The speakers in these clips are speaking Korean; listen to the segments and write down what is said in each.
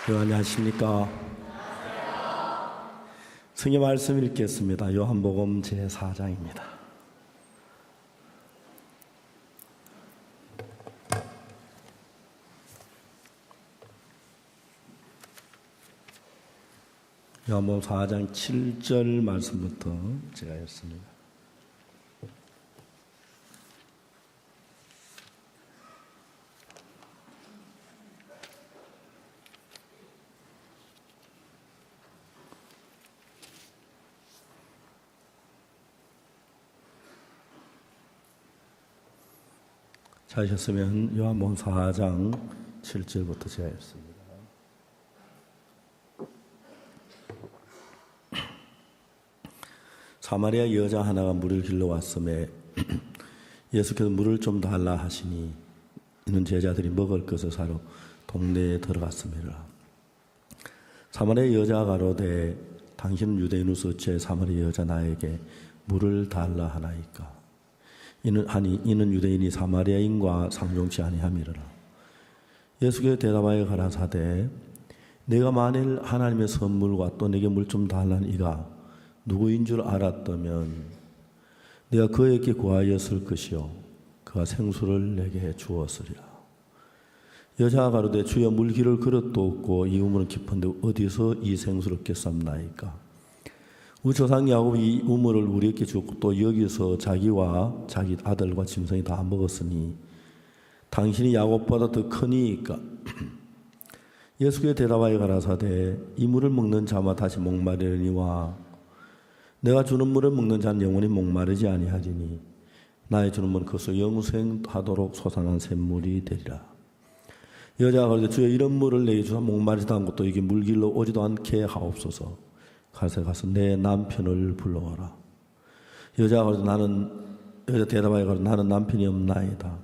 안녕하십니까. 성경 말씀 읽겠습니다. 요한복음 제4장입니다. 요한복음 4장 7절 말씀부터 제가 읽습니다. 찾으셨으면 요한복음 4장 7절부터 제가 읽습니다. 사마리아 여자 하나가 물을 길러 왔음에 예수께서 물을 좀 달라 하시니 이는 제자들이 먹을 것을 사러 동네에 들어갔습니다. 사마리아 여자가 가로되 당신은 유대인으로서 어찌 사마리아 여자 나에게 물을 달라 하나이까? 이는 유대인이 사마리아인과 상종치 아니함이로라. 예수께서 대답하여 가라사대 내가 만일 하나님의 선물과 또 내게 물 좀 달라는 이가 누구인 줄 알았다면 내가 그에게 구하였을 것이요 그가 생수를 내게 주었으리라. 여자가 가로되 주여 물 기를 그릇도 없고 이 우물은 깊은데 어디서 이 생수를 깼삼나이까? 우리 조상 야곱이 이 우물을 우리에게 주었고 또 여기서 자기와 자기 아들과 짐승이 다 먹었으니 당신이 야곱보다 더 크니까? 예수께서 대답하여 가라사대 이 물을 먹는 자마다 다시 목마르니와 내가 주는 물을 먹는 자는 영원히 목마르지 아니하리니 나의 주는 물은 그것으로 영생하도록 솟아난 샘물이 되리라. 여자가 그러되 주여 이런 물을 내게 주사 목마르지도 않고 또 이게 물길로 오지도 않게 하옵소서. 가서 내 남편을 불러와라. 여자가 여자 대답하여 가로되 나는 남편이 없나이다.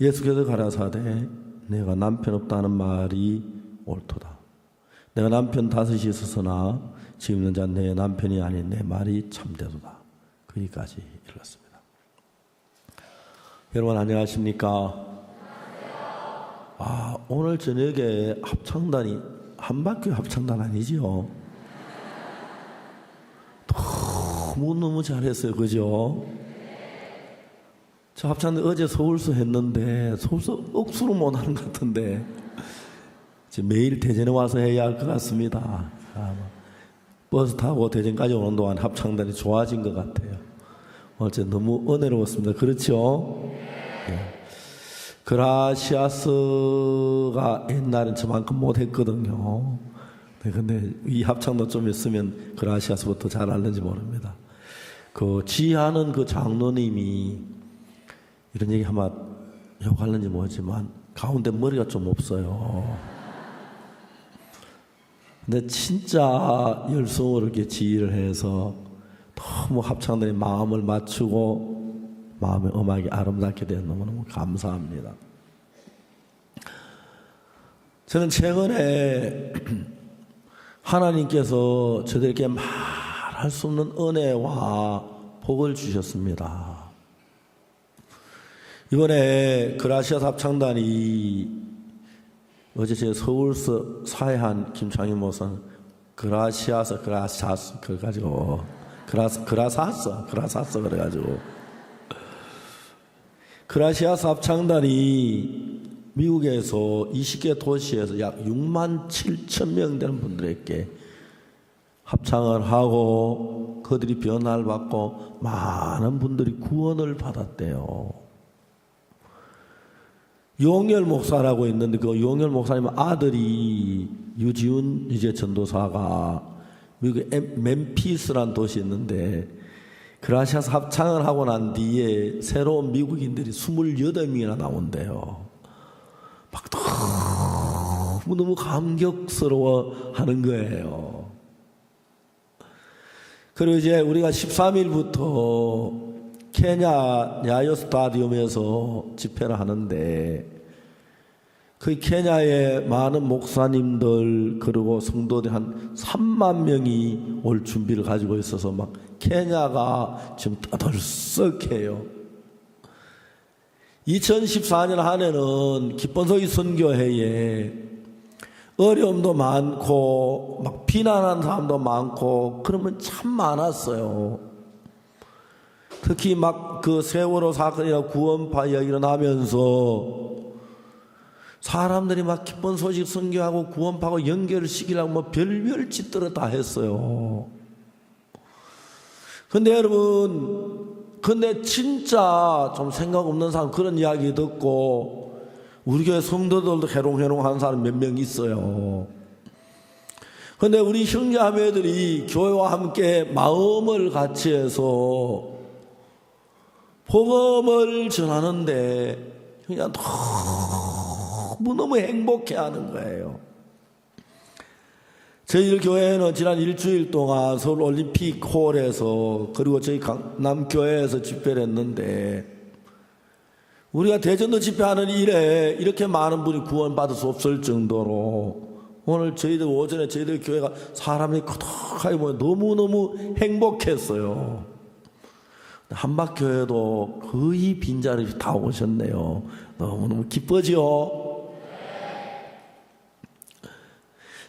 예수께서 가라사대 내가 남편 없다는 말이 옳도다. 내가 남편 5이 있었으나 지금 있는 자는 내 남편이 아닌 내 말이 참되도다. 거기까지 읽었습니다. 여러분 안녕하십니까? 오늘 저녁에 합창단이 한박교 합창단 아니지요? 너무 잘했어요. 그죠? 저 합창단 어제 서울서 했는데 서울서 억수로 못하는 것 같은데 매일 대전에 와서 해야 할 것 같습니다. 버스 타고 대전까지 오는 동안 합창단이 좋아진 것 같아요. 어제 너무 은혜로웠습니다. 그렇죠? 네. 그라시아스가 옛날엔 저만큼 못했거든요. 네, 근데 이 합창도 좀 있으면 그라시아스부터 잘 알는지 모릅니다. 그 지하는 그 장로님이 이런 얘기 하면 욕하는지 모르지만 가운데 머리가 좀 없어요. 근데 진짜 열성으로 이렇게 지휘를 해서 너무 합창단이 마음을 맞추고 마음의 음악이 아름답게 되어 너무너무 감사합니다. 저는 최근에 하나님께서 저들에게 말할 수 없는 은혜와 복을 주셨습니다. 이번에 그라시아스 합창단이 어제 제 서울서 사회한 김창희 목사는 그라사스 그래가지고 그라시아스 합창단이 미국에서 20개 도시에서 약 6만 7천 명 되는 분들에게 합창을 하고 그들이 변화를 받고 많은 분들이 구원을 받았대요. 용열 목사라고 있는데 그 용열 목사님 아들이 유지훈 이제 전도사가 미국의 멤피스라는 도시에 있는데 그라시아스 합창을 하고 난 뒤에 새로운 미국인들이 28명이나 나온대요. 막 너무 감격스러워 하는 거예요. 그리고 이제 우리가 13일부터 케냐 야요 스타디움에서 집회를 하는데 그 케냐의 많은 목사님들 그리고 성도들 한 3만 명이 올 준비를 가지고 있어서 막 케냐가 지금 떠들썩해요. 2014년 한 해는 기쁜소리 선교회에 어려움도 많고 막 비난하는 사람도 많고 그러면 참 많았어요. 특히 막 그 세월호 사건이나 구원파 이야기를 하면서 사람들이 막 기쁜 소식 선교하고 구원파하고 연결을 시키려고 뭐 별별 짓들을 다 했어요. 근데 여러분, 근데 진짜 좀 생각 없는 사람 그런 이야기 듣고 우리 교회 성도들도 해롱해롱 하는 사람 몇 명 있어요. 근데 우리 형제자매들이 교회와 함께 마음을 같이 해서 복음을 전하는데 그냥 너무 행복해하는 거예요. 저희 교회는 지난 일주일 동안 서울 올림픽 홀에서 그리고 저희 강남교회에서 집회를 했는데 우리가 대전도 집회하는 일에 이렇게 많은 분이 구원받을 수 없을 정도로 오늘 저희들 오전에 저희들 교회가 사람이 거덕하게 모여 너무너무 행복했어요. 한박교회도 거의 빈자리 다 오셨네요. 너무너무 기뻐지요.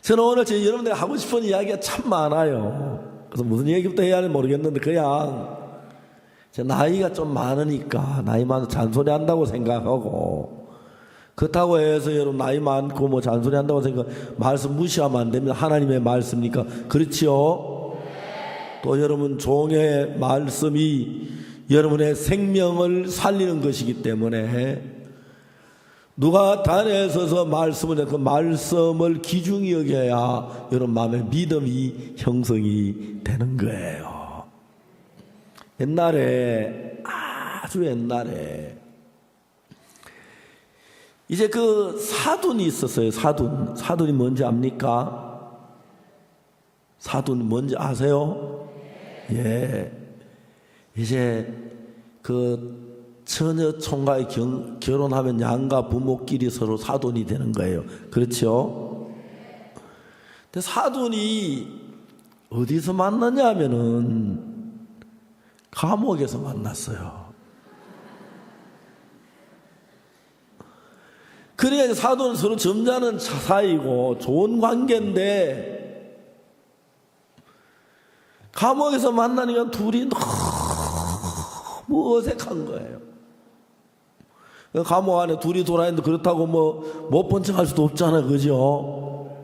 저는 오늘 여러분들이 하고 싶은 이야기가 참 많아요. 그래서 무슨 얘기부터 해야 할지 모르겠는데 그냥 제 나이가 좀 많으니까 나이 많아서 잔소리 한다고 생각하고 그렇다고 해서 여러분 나이 많고 뭐 잔소리 한다고 생각 말씀 무시하면 안 됩니다. 하나님의 말씀이니까. 그렇지요? 또 여러분 종의 말씀이 여러분의 생명을 살리는 것이기 때문에 누가 단에 서서 말씀을 그 말씀을 귀중히 여겨야 여러분 마음의 믿음이 형성이 되는 거예요. 옛날에 아주 옛날에 이제 그 사돈이 있었어요. 사돈이 뭔지 압니까? 사돈이 뭔지 아세요? 예. 이제 그 처녀 총각이 결혼하면 양가 부모끼리 서로 사돈이 되는 거예요. 그렇죠? 근데 사돈이 어디서 만났냐면은 감옥에서 만났어요. 그러니까 사돈은 서로 점잖은 사이고 좋은 관계인데 감옥에서 만나니까 둘이 너무 어색한 거예요. 감옥 안에 둘이 돌아있는데 그렇다고 뭐 못 본 척 할 수도 없잖아요. 그죠?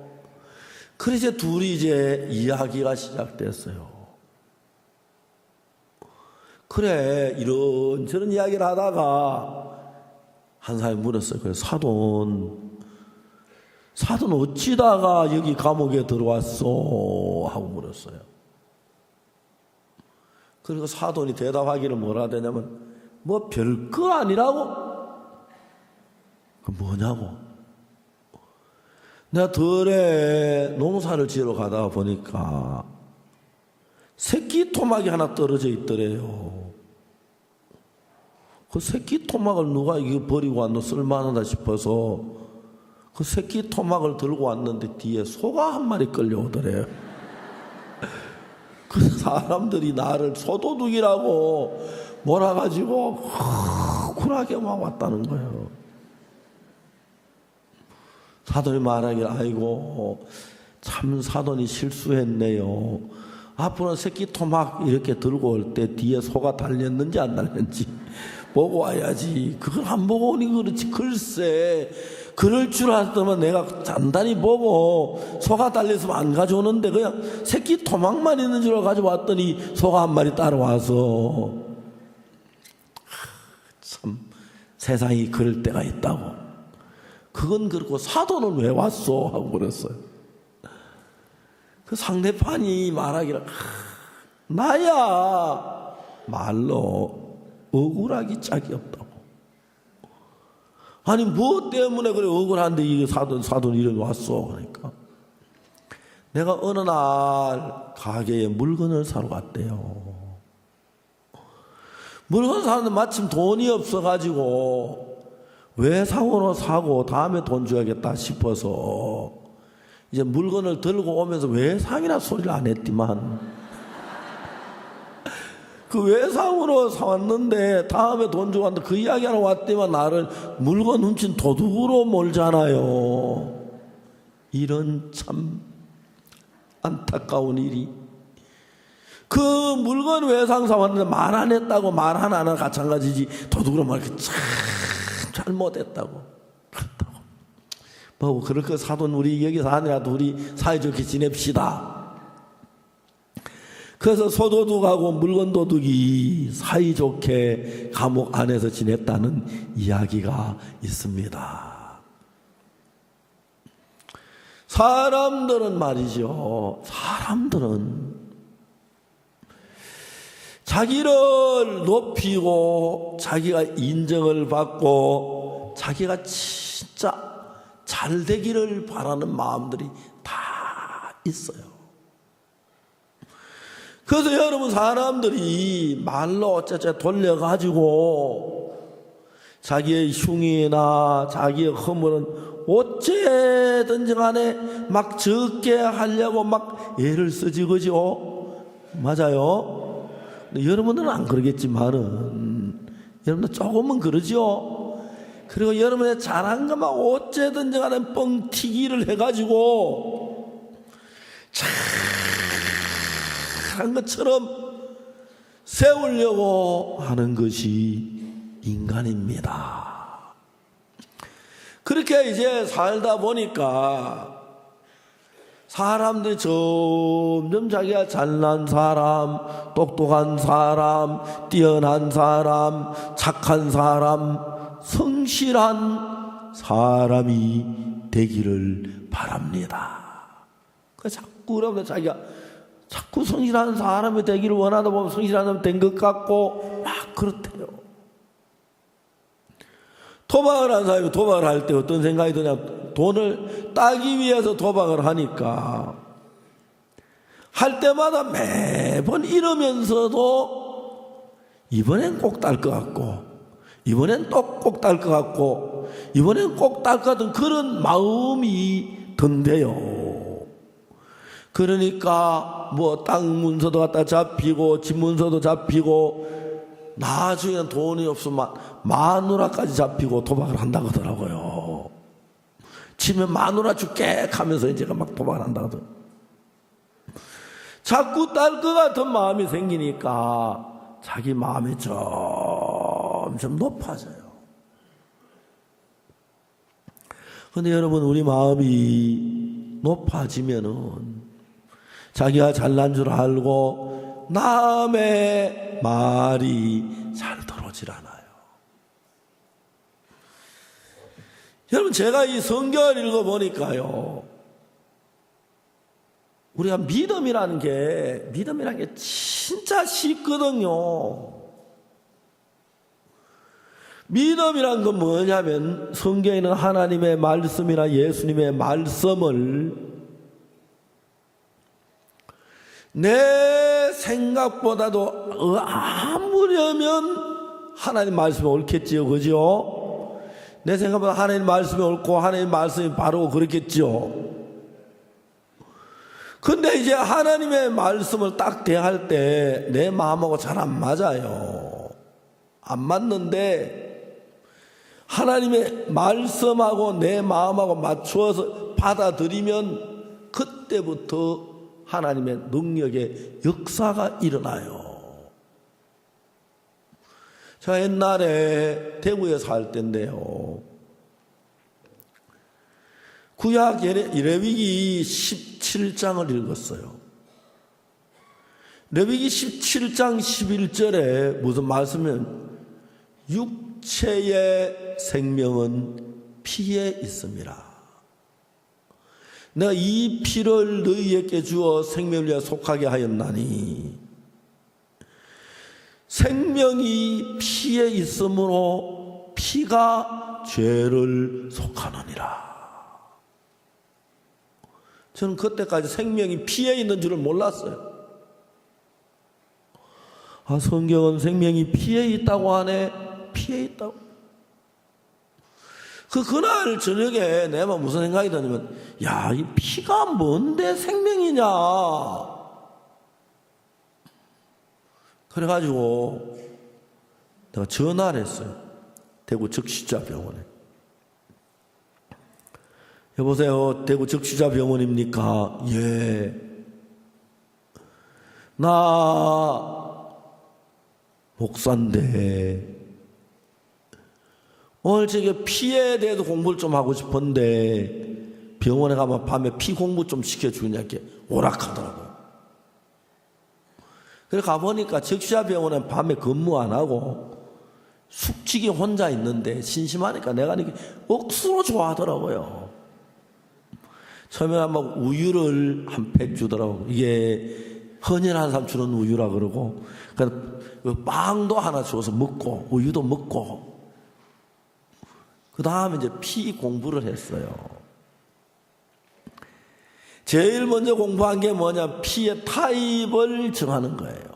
그래서 둘이 이제 이야기가 시작됐어요. 그래 이런저런 이야기를 하다가 한 사람이 물었어요. 그래 사돈 어찌다가 여기 감옥에 들어왔어? 하고 물었어요. 그리고 사돈이 대답하기를 뭐라 되냐면 뭐 별거 아니라고? 그 뭐냐고? 내가 들에 농사를 지으러 가다가 보니까 새끼 토막이 하나 떨어져 있더래요. 그 새끼 토막을 누가 이거 버리고 왔노 쓸만하다 싶어서 그 새끼 토막을 들고 왔는데 뒤에 소가 한 마리 끌려오더래요. 그 사람들이 나를 소도둑이라고 몰아가지고 쿨하게 막 왔다는 거예요. 사돈이 말하기를 아이고 참 사돈이 실수했네요. 앞으로는 새끼 토막 이렇게 들고 올 때 뒤에 소가 달렸는지 안 달렸는지 보고 와야지. 그걸 안 보고 오니 그렇지. 글쎄 그럴 줄 알았더만 내가 단단히 보고 소가 달렸으면 안 가져오는데 그냥 새끼 토막만 있는 줄 알고 가져왔더니 소가 한 마리 따라와서 참 세상이 그럴 때가 있다고. 그건 그렇고 사돈은 왜 왔어? 하고 그랬어요. 그 상대판이 말하기를 나야 말로 억울하기 짝이 없다고. 아니 뭐 때문에 그래 억울한데 이게 사돈 이름이 왔어? 그러니까 내가 어느 날 가게에 물건을 사러 갔대요. 물건 사는데 마침 돈이 없어가지고 외상으로 사고 다음에 돈 줘야겠다 싶어서 이제 물건을 들고 오면서 외상이라 소리를 안 했지만 그 외상으로 사왔는데 다음에 돈 주고 왔는데 그 이야기 하나 왔더만 나를 물건 훔친 도둑으로 몰잖아요. 이런 참 안타까운 일이. 그 물건 외상 사왔는데 말 안 했다고 말 하나는 마찬가지지. 도둑으로 말 참 잘못했다고. 그렇다고. 뭐 그럴 거 사돈 우리 여기서 아니라도 우리 사이좋게 지냅시다. 그래서 소도둑하고 물건도둑이 사이좋게 감옥 안에서 지냈다는 이야기가 있습니다. 사람들은 말이죠. 사람들은 자기를 높이고 자기가 인정을 받고 자기가 진짜 잘 되기를 바라는 마음들이 다 있어요. 그래서 여러분 사람들이 말로 어쩌저 돌려가지고 자기의 흉이나 자기의 허물은 어째든지 간에 막 적게 하려고 막 애를 쓰지, 그죠? 맞아요? 여러분들은 안 그러겠지만은 여러분들 조금은 그러죠? 그리고 여러분의 잘한 것만 어째든지 간에 뻥튀기를 해가지고 잘한 것처럼 세우려고 하는 것이 인간입니다. 그렇게 이제 살다 보니까 사람들이 점점 자기가 잘난 사람, 똑똑한 사람, 뛰어난 사람, 착한 사람, 성실한 사람이 되기를 바랍니다. 자꾸 그러면 자기가 자꾸 성실한 사람이 되기를 원하다 보면 성실한 사람이 된 것 같고 막 그렇대요. 도박을 한 사람이 도박을 할 때 어떤 생각이 드냐, 돈을 따기 위해서 도박을 하니까 할 때마다 매번 이러면서도 이번엔 꼭 딸 것 같고 이번엔 또 꼭 딸 것 같고 이번엔 꼭 딸 것 같은 그런 마음이 든대요. 그러니까 뭐 땅 문서도 갖다 잡히고 집 문서도 잡히고 나중에는 돈이 없으면 마누라까지 잡히고 도박을 한다고 하더라고요. 치면 마누라 줄게 하면서 이제 막 도박을 한다고 하더라고요. 자꾸 딸 것 같은 마음이 생기니까 자기 마음이 점점 높아져요. 근데 여러분, 우리 마음이 높아지면은 자기가 잘난 줄 알고 남의 말이 잘 들어오질 않아요. 여러분, 제가 이 성경을 읽어보니까요, 우리가 믿음이라는 게 진짜 쉽거든요. 믿음이란 건 뭐냐면 성경에는 하나님의 말씀이나 예수님의 말씀을 내 생각보다도 아무려면 하나님 말씀이 옳겠지요, 그죠? 내 생각보다 하나님 말씀이 옳고 하나님 말씀이 바로 그렇겠죠. 근데 이제 하나님의 말씀을 딱 대할 때 내 마음하고 잘 안 맞아요. 안 맞는데 하나님의 말씀하고 내 마음하고 맞추어서 받아들이면 그때부터 하나님의 능력의 역사가 일어나요. 제가 옛날에 대구에 살 때인데요, 구약 레위기 17장을 읽었어요. 레위기 17장 11절에 무슨 말씀이면 육체의 생명은 피에 있습니다. 내가 이 피를 너희에게 주어 생명을 위하여 속하게 하였나니 생명이 피에 있으므로 피가 죄를 속하느니라. 저는 그때까지 생명이 피에 있는 줄을 몰랐어요. 아, 성경은 생명이 피에 있다고 하네. 피에 있다고. 그날 저녁에 내가 무슨 생각이 드냐면, 야, 이 피가 뭔데 생명이냐. 그래가지고 내가 전화를 했어요. 대구 적시자병원에. 여보세요, 대구 적시자병원입니까? 예. 나 목사인데 오늘 저게 피에 대해서 공부를 좀 하고 싶은데 병원에 가면 밤에 피 공부 좀 시켜주냐 이렇게 오락하더라고요. 그래서 가보니까 적시자병원은 밤에 근무 안 하고 숙직이 혼자 있는데 심심하니까 내가 이렇게 억수로 좋아하더라고요. 처음에 막 우유를 한 팩 주더라고요. 이게 헌혈한 사람 주는 우유라 그러고, 그러니까 빵도 하나 주어서 먹고 우유도 먹고, 그 다음에 이제 피 공부를 했어요. 제일 먼저 공부한 게 뭐냐, 피의 타입을 정하는 거예요.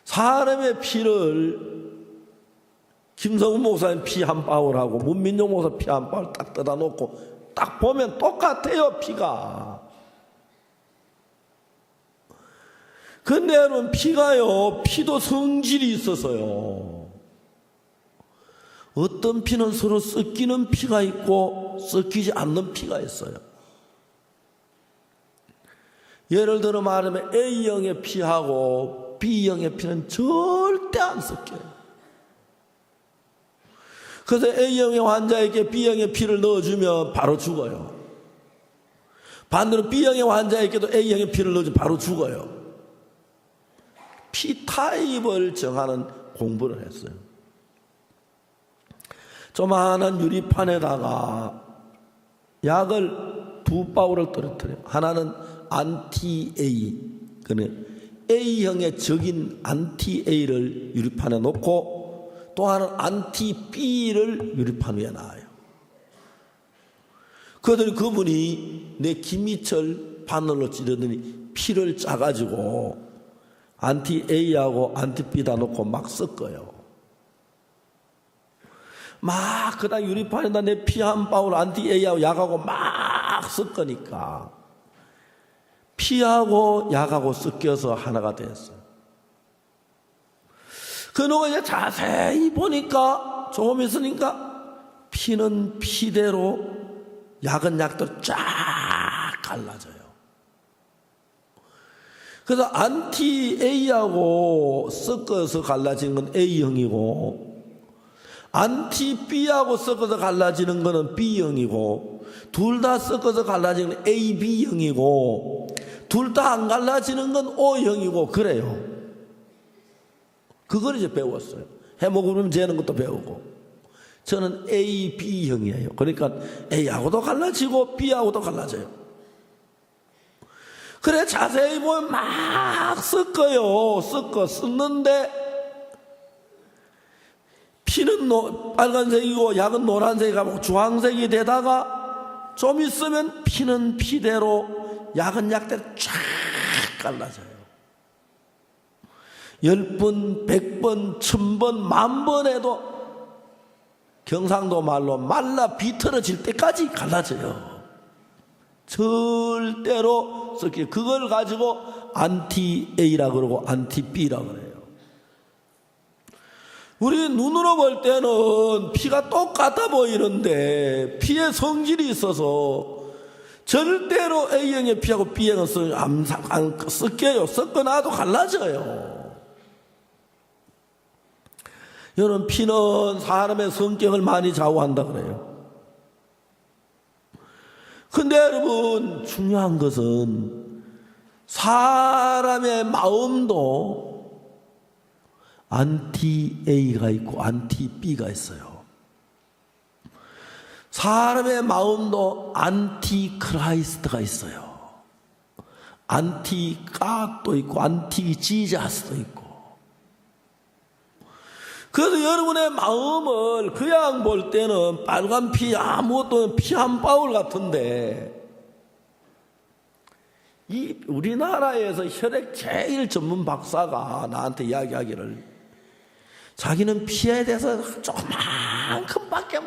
사람의 피를 김성훈 목사님 피 한 바울하고 문민용 목사 피 한 바울 딱 뜯어 놓고 딱 보면 똑같아요, 피가. 근데 여러분, 피가요, 피도 성질이 있어서요. 어떤 피는 서로 섞이는 피가 있고 섞이지 않는 피가 있어요. 예를 들어 말하면 A형의 피하고 B형의 피는 절대 안 섞여요. 그래서 A형의 환자에게 B형의 피를 넣어주면 바로 죽어요. 반대로 B형의 환자에게도 A형의 피를 넣어주면 바로 죽어요. 피 타입을 정하는 공부를 했어요. 조그마한 유리판에다가 약을 두 바울을 떨어뜨려요. 하나는 안티-A, A형의 적인 안티-A를 유리판에 놓고 또 하나는 안티-B를 유리판 위에 놔요. 그러더니 그분이 내 김희철 바늘로 찌르더니 피를 짜가지고 안티-A하고 안티-B다 놓고 막 섞어요. 막 그다음 유리판에다 내 피 한 바울 안티-A하고 약하고 막 섞으니까 피하고 약하고 섞여서 하나가 됐어요. 그놈을 이제 자세히 보니까 조금 있으니까 피는 피대로 약은 약대로 쫙 갈라져요. 그래서 안티-A하고 섞어서 갈라지는 건 A형이고 안티-B하고 섞어서 갈라지는 거는 B형이고 둘 다 섞어서 갈라지는 건 AB형이고 둘 다 안 갈라지는 건 O형이고 그래요. 그걸 이제 배웠어요. 헤모글로빈 재는 것도 배우고. 저는 AB형이에요. 그러니까 A하고도 갈라지고 B하고도 갈라져요. 그래 자세히 보면 막 섞어요. 섞는데 피는 빨간색이고 약은 노란색이고 주황색이 되다가 좀 있으면 피는 피대로 약은 약대로 쫙 갈라져요. 10번, 100번, 1000번, 10,000번 해도 경상도 말로 말라 비틀어질 때까지 갈라져요. 절대로 섞여요. 그걸 가지고 안티-A라 그러고 안티-B라 그래요. 우리 눈으로 볼 때는 피가 똑같아 보이는데 피의 성질이 있어서 절대로 A형의 피하고 B형은 안 섞여요. 섞어놔도 갈라져요. 여러분, 피는 사람의 성격을 많이 좌우한다 그래요. 근데 여러분, 중요한 것은 사람의 마음도 안티-A가 있고 안티-B가 있어요. 사람의 마음도 안티-크라이스트가 있어요. 안티-갓도 있고 안티-지자스도 있고. 그래서 여러분의 마음을 그냥 볼 때는 빨간 피 아무것도 피 한 바울 같은데 이 우리나라에서 혈액 제일 전문 박사가 나한테 이야기하기를 자기는 피에 대해서 조그만큼밖에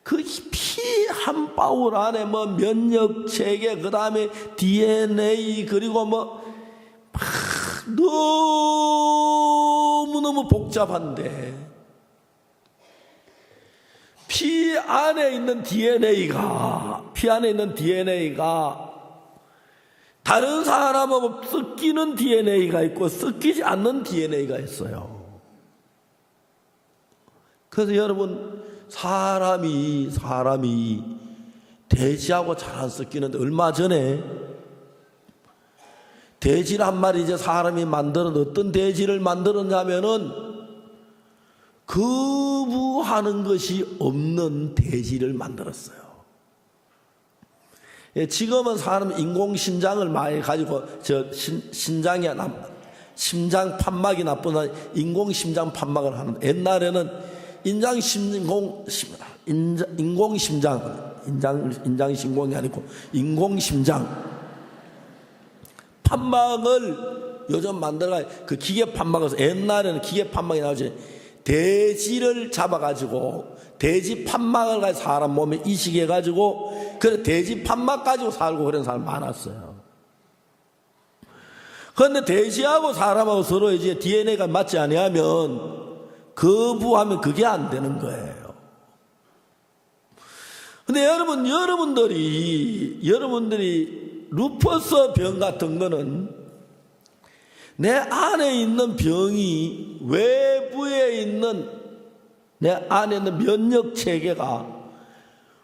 그 피 한 바울 안에 뭐 면역 체계 그 다음에 DNA 그리고 뭐 너무너무 복잡한데 피 피 안에 있는 DNA가 다른 사람하고 섞이는 DNA가 있고 섞이지 않는 DNA가 있어요. 그래서 여러분, 사람이 돼지하고 잘 안 섞이는데, 얼마 전에 돼지를 한 마리 이제 사람이 어떤 돼지를 만들었냐면은 거부하는 것이 없는 돼지를 만들었어요. 지금은 사람 인공심장을 많이 가지고 심장 판막이 나쁜 인공심장 판막을 하는, 옛날에는 인장심공이 아니고 인공심장 판막을 요즘 만들어가 그 기계 판막에서, 옛날에는 기계 판막이 나오지, 돼지를 잡아가지고 돼지 판막을 가지고 사람 몸에 이식해가지고 그래 돼지 판막 가지고 살고 그런 사람 많았어요. 그런데 돼지하고 사람하고 서로 이제 DNA가 맞지 아니하면 거부하면 그게 안 되는 거예요. 근데 여러분들이 루퍼스 병 같은 거는 내 안에 있는 병이 외부에 있는 내 안에 있는 면역 체계가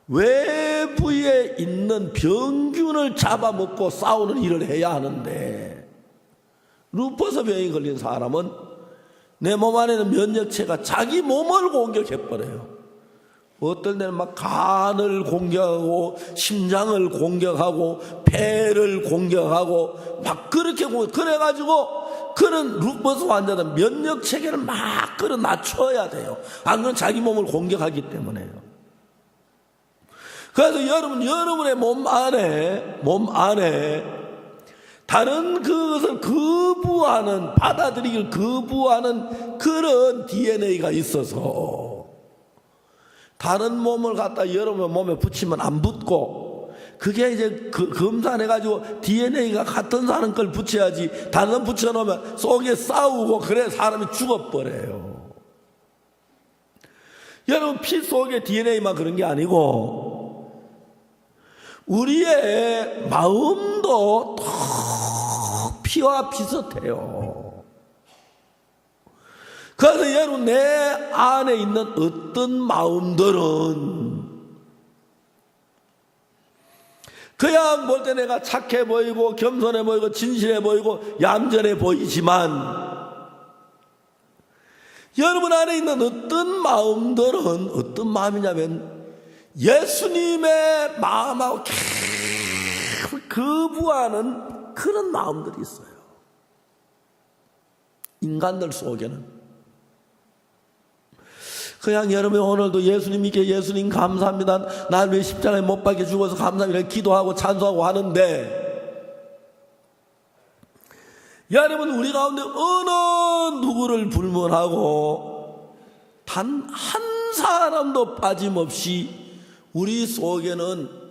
외부에 있는 병균을 잡아먹고 싸우는 일을 해야 하는데, 루퍼스 병이 걸린 사람은 내 몸 안에 있는 면역 체계가 자기 몸을 공격해버려요. 어떨 때는 막 간을 공격하고 심장을 공격하고 폐를 공격하고 막 그렇게 그래가지고 그런 루퍼스 환자들 면역 체계를 막 끌어 낮춰야 돼요. 안 그러면 자기 몸을 공격하기 때문에요. 그래서 여러분의 몸 안에 다른 그것을 받아들이기를 거부하는 그런 DNA가 있어서 다른 몸을 갖다 여러분 몸에 붙이면 안 붙고, 그게 이제 검사해가지고 DNA가 같은 사람 걸 붙여야지, 다른 붙여놓으면 속에 싸우고 그래 사람이 죽어버려요. 여러분, 피 속에 DNA만 그런 게 아니고 우리의 마음도 피와 비슷해요. 그래서 여러분, 내 안에 있는 어떤 마음들은 그냥 볼 때 내가 착해 보이고 겸손해 보이고 진실해 보이고 얌전해 보이지만, 여러분 안에 있는 어떤 마음들은 어떤 마음이냐면 예수님의 마음하고 계속 거부하는 그런 마음들이 있어요. 인간들 속에는. 그냥 여러분, 오늘도 예수님 감사합니다, 날 왜 십자가에 못 박혀 죽어서 감사합니다 기도하고 찬송하고 하는데, 여러분 우리 가운데 어느 누구를 불문하고 단 한 사람도 빠짐없이 우리 속에는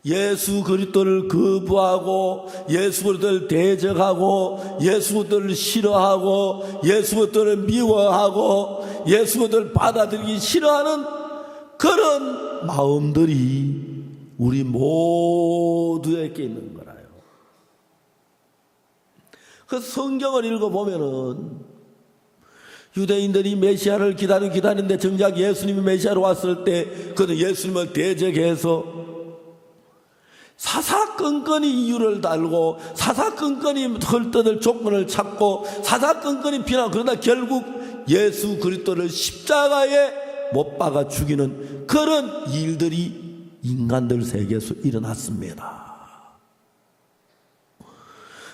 예수 그리스도를 거부하고 예수 그리스도를 대적하고 예수 그리스도를 싫어하고 예수 그리스도를 미워하고 예수 그리스도를 받아들이기 싫어하는 그런 마음들이 우리 모두에게 있는 거라요. 그 성경을 읽어보면은 유대인들이 메시아를 기다리는데 정작 예수님이 메시아로 왔을 때 그는 예수님을 대적해서 사사건건이 이유를 달고 사사건건이 헐뜯을 조건을 찾고 사사건건이 비난, 그러나 결국 예수 그리스도를 십자가에 못 박아 죽이는 그런 일들이 인간들 세계에서 일어났습니다.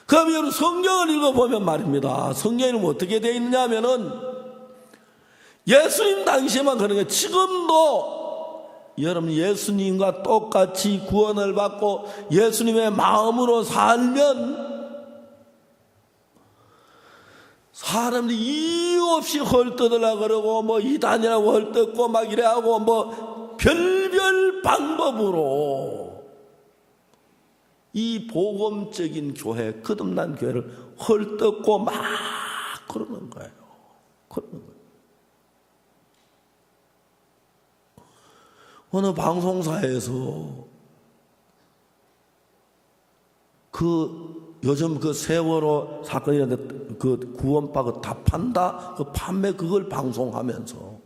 그럼 여러분, 성경을 읽어보면 말입니다, 성경에는 어떻게 되어 있느냐 하면은 예수님 당시에만 그런 게, 지금도 여러분 예수님과 똑같이 구원을 받고 예수님의 마음으로 살면 사람들이 이유 없이 헐뜯으려고 그러고 뭐 이단이라고 헐뜯고 막 이래하고 뭐 별별 방법으로 이 복음적인 교회, 거듭난 교회를 헐뜯고 막 그러는 거예요. 그러는 거예요. 어느 방송사에서 요즘 세월호 사건이라는데 구원받고 답한다 판매 그걸 방송하면서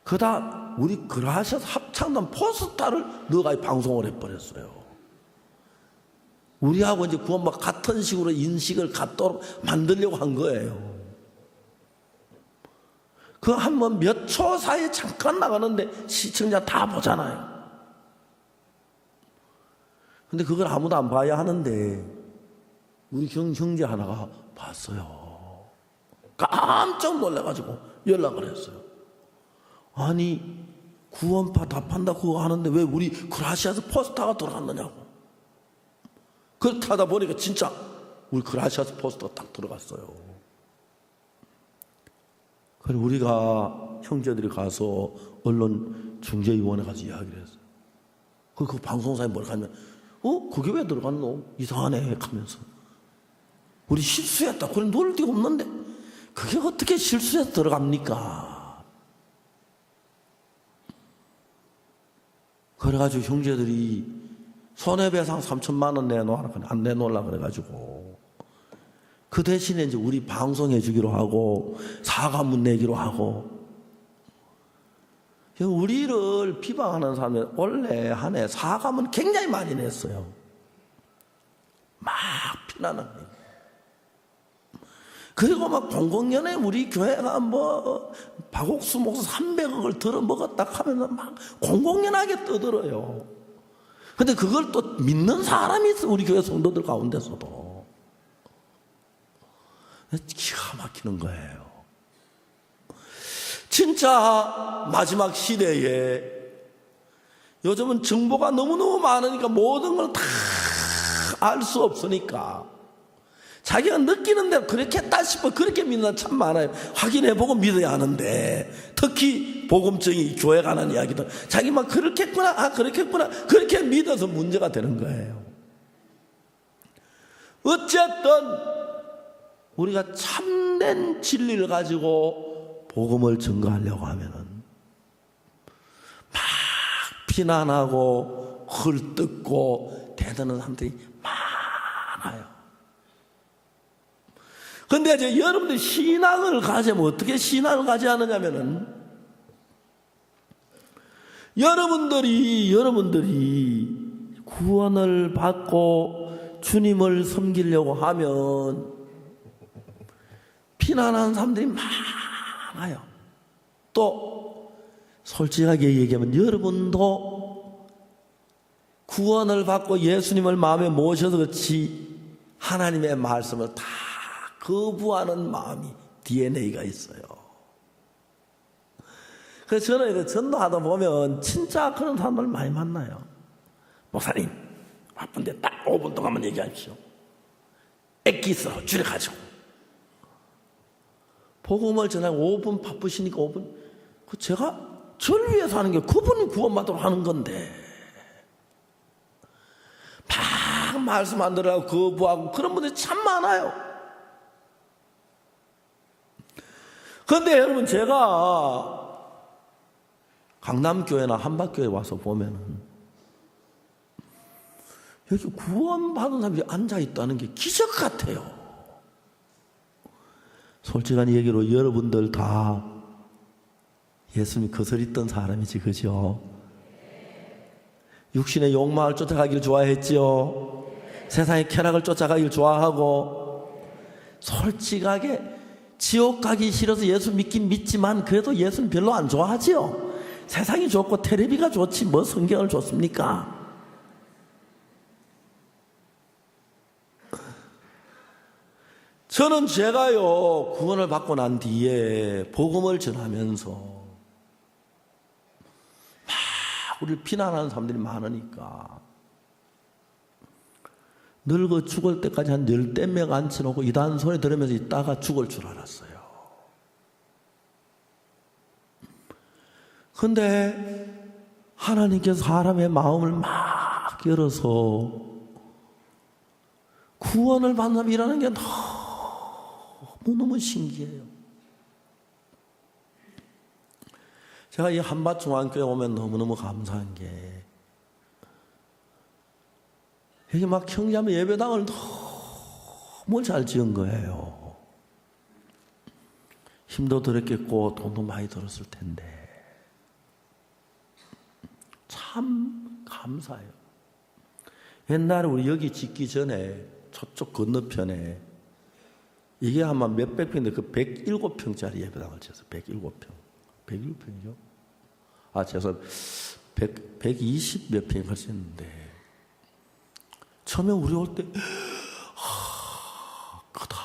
그다 우리 그라시아스 합창단 포스터를 넣어가 방송을 해버렸어요. 우리하고 이제 구원받고 같은 식으로 인식을 갖도록 만들려고 한 거예요. 그 한번 몇 초 사이에 잠깐 나가는데 시청자 다 보잖아요. 근데 그걸 아무도 안 봐야 하는데 우리 형제 하나가 봤어요. 깜짝 놀라가지고 연락을 했어요. 아니 구원파 답한다 그거 하는데 왜 우리 그라시아스 포스터가 들어갔느냐고. 그렇게 하다 보니까 진짜 우리 그라시아스 포스터가 딱 들어갔어요. 그래서 우리가 형제들이 가서 언론중재위원회 가서 이야기를 했어요. 그 방송사에 뭐라 하면 그게 왜 들어갔노? 이상하네 하면서 우리 실수했다. 그래 놀 데가 없는데 그게 어떻게 실수해서 들어갑니까? 그래가지고 형제들이 손해배상 3천만 원 내놓으라 안 내놓으려 그래가지고 그 대신에 이제 우리 방송해 주기로 하고 사과문 내기로 하고. 우리를 비방하는 사람은 원래 한 해 사과문 굉장히 많이 냈어요. 막 피난하는 거예요. 그리고 막 공공연에 우리 교회가 박옥수 목사 300억을 들어먹었다 하면 막 공공연하게 떠들어요. 근데 그걸 또 믿는 사람이 있어, 우리 교회 성도들 가운데서도. 기가 막히는 거예요. 진짜 마지막 시대에 요즘은 정보가 너무너무 많으니까 모든 걸 다 알 수 없으니까 자기가 느끼는 대로 그렇게 했다 싶어 그렇게 믿는 사람 참 많아요. 확인해보고 믿어야 하는데 특히 복음적인 교회 가는 이야기도 자기만 그렇게 했구나 그렇게 했구나 그렇게 믿어서 문제가 되는 거예요. 어쨌든 우리가 참된 진리를 가지고 복음을 증거하려고 하면은 막 비난하고 헐뜯고 대드는 사람들이 많아요. 근데 이제 여러분들이 신앙을 가지면 어떻게 신앙을 가져야 하느냐면은 여러분들이 구원을 받고 주님을 섬기려고 하면 비난하는 사람들이 많아요. 또 솔직하게 얘기하면 여러분도 구원을 받고 예수님을 마음에 모셔서 그렇지 하나님의 말씀을 다 거부하는 마음이 DNA가 있어요. 그래서 저는 전도하다 보면 진짜 그런 사람들 많이 만나요. 목사님 바쁜데 딱 5분 동안만 얘기하십시오. 엑기스로 줄여가지고 복음을 전하고 5분 바쁘시니까 5분 제가 저를 위해서 하는 게 그분이 구원받도록 하는 건데 막 말씀 안 들으라고 거부하고 그런 분들이 참 많아요. 그런데 여러분 제가 강남교회나 한박교회 와서 보면은 여기 구원받은 사람이 앉아있다는 게 기적 같아요. 솔직한 얘기로 여러분들 다 예수님 거스렸던 사람이지, 그죠? 육신의 욕망을 쫓아가길 좋아했지요. 세상의 쾌락을 쫓아가길 좋아하고 솔직하게 지옥 가기 싫어서 예수 믿긴 믿지만 그래도 예수는 별로 안 좋아하지요. 세상이 좋고 텔레비가 좋지 뭐 성경을 좋습니까? 저는 제가요 구원을 받고 난 뒤에 복음을 전하면서 막 우리를 비난하는 사람들이 많으니까 늙어 죽을 때까지 한 10명 앉혀놓고 이단 소리 들으면서 있다가 죽을 줄 알았어요. 근데 하나님께서 사람의 마음을 막 열어서 구원을 받는 사람이라는 게 너무너무 신기해요. 제가 이 한밭중앙교회 오면 너무너무 감사한 게 여기 막 형제자매 예배당을 너무 잘 지은 거예요. 힘도 들었겠고 돈도 많이 들었을 텐데 참 감사해요. 옛날에 우리 여기 짓기 전에 저쪽 건너편에 이게 아마 몇백 평인데 그 107평짜리 예배당을 지었어요. 107평. 107평이죠? 아, 죄송합니다. 120 몇 평이 훨씬 했는데 처음에 우리 올 때 크다.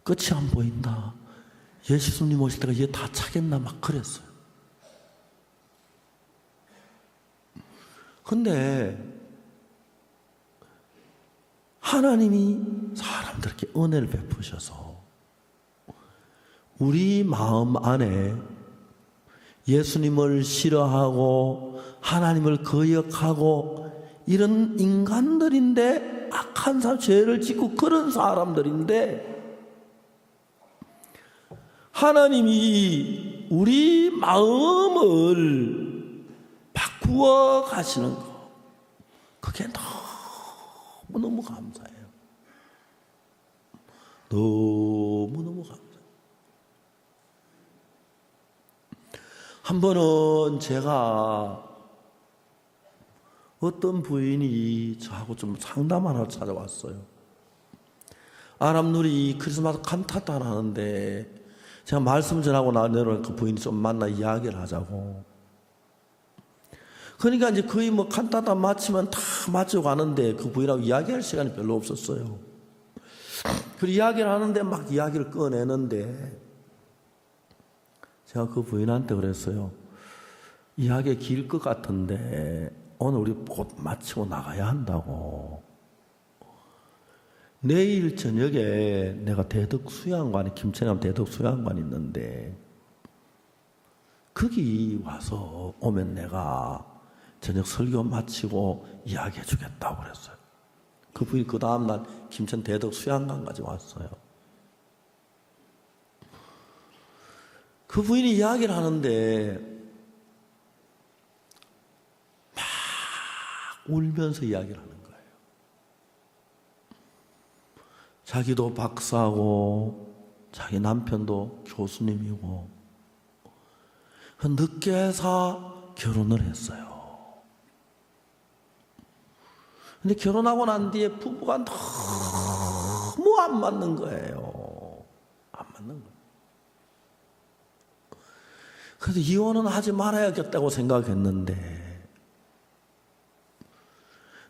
끝이 안 보인다. 예수님 오실 때가 얘 다 차겠나 막 그랬어요. 근데 하나님이 사람들에게 은혜를 베푸셔서 우리 마음 안에 예수님을 싫어하고 하나님을 거역하고 이런 인간들인데 악한 사람, 죄를 짓고 그런 사람들인데 하나님이 우리 마음을 바꾸어 가시는 거, 그게 너무너무 감사해요. 너무너무 감사해요. 한 번은 제가 어떤 부인이 저하고 좀 상담하러 찾아왔어요. 아람누리 크리스마스 칸타타 하는데 제가 말씀 전하고 내려온 그 부인이 좀 만나 이야기를 하자고. 그러니까 이제 거의 뭐 칸타타 마치면 다 마치고 가는데 그 부인하고 이야기할 시간이 별로 없었어요. 그 이야기를 하는데 막 이야기를 꺼내는데 제가 그 부인한테 그랬어요. 이야기 길 것 같은데 오늘 우리 곧 마치고 나가야 한다고. 내일 저녁에 내가 대덕 수양관에 김천남 대덕 수양관 있는데 거기 와서 오면 내가 저녁 설교 마치고 이야기해 주겠다고 그랬어요. 그 부인이 그 다음날 김천 대덕 수양관까지 왔어요. 그 부인이 이야기를 하는데 막 울면서 이야기를 하는 거예요. 자기도 박사고 자기 남편도 교수님이고 늦게서 결혼을 했어요. 근데 결혼하고 난 뒤에 부부가 너무 안 맞는 거예요. 안 맞는 거예요. 그래서 이혼은 하지 말아야겠다고 생각했는데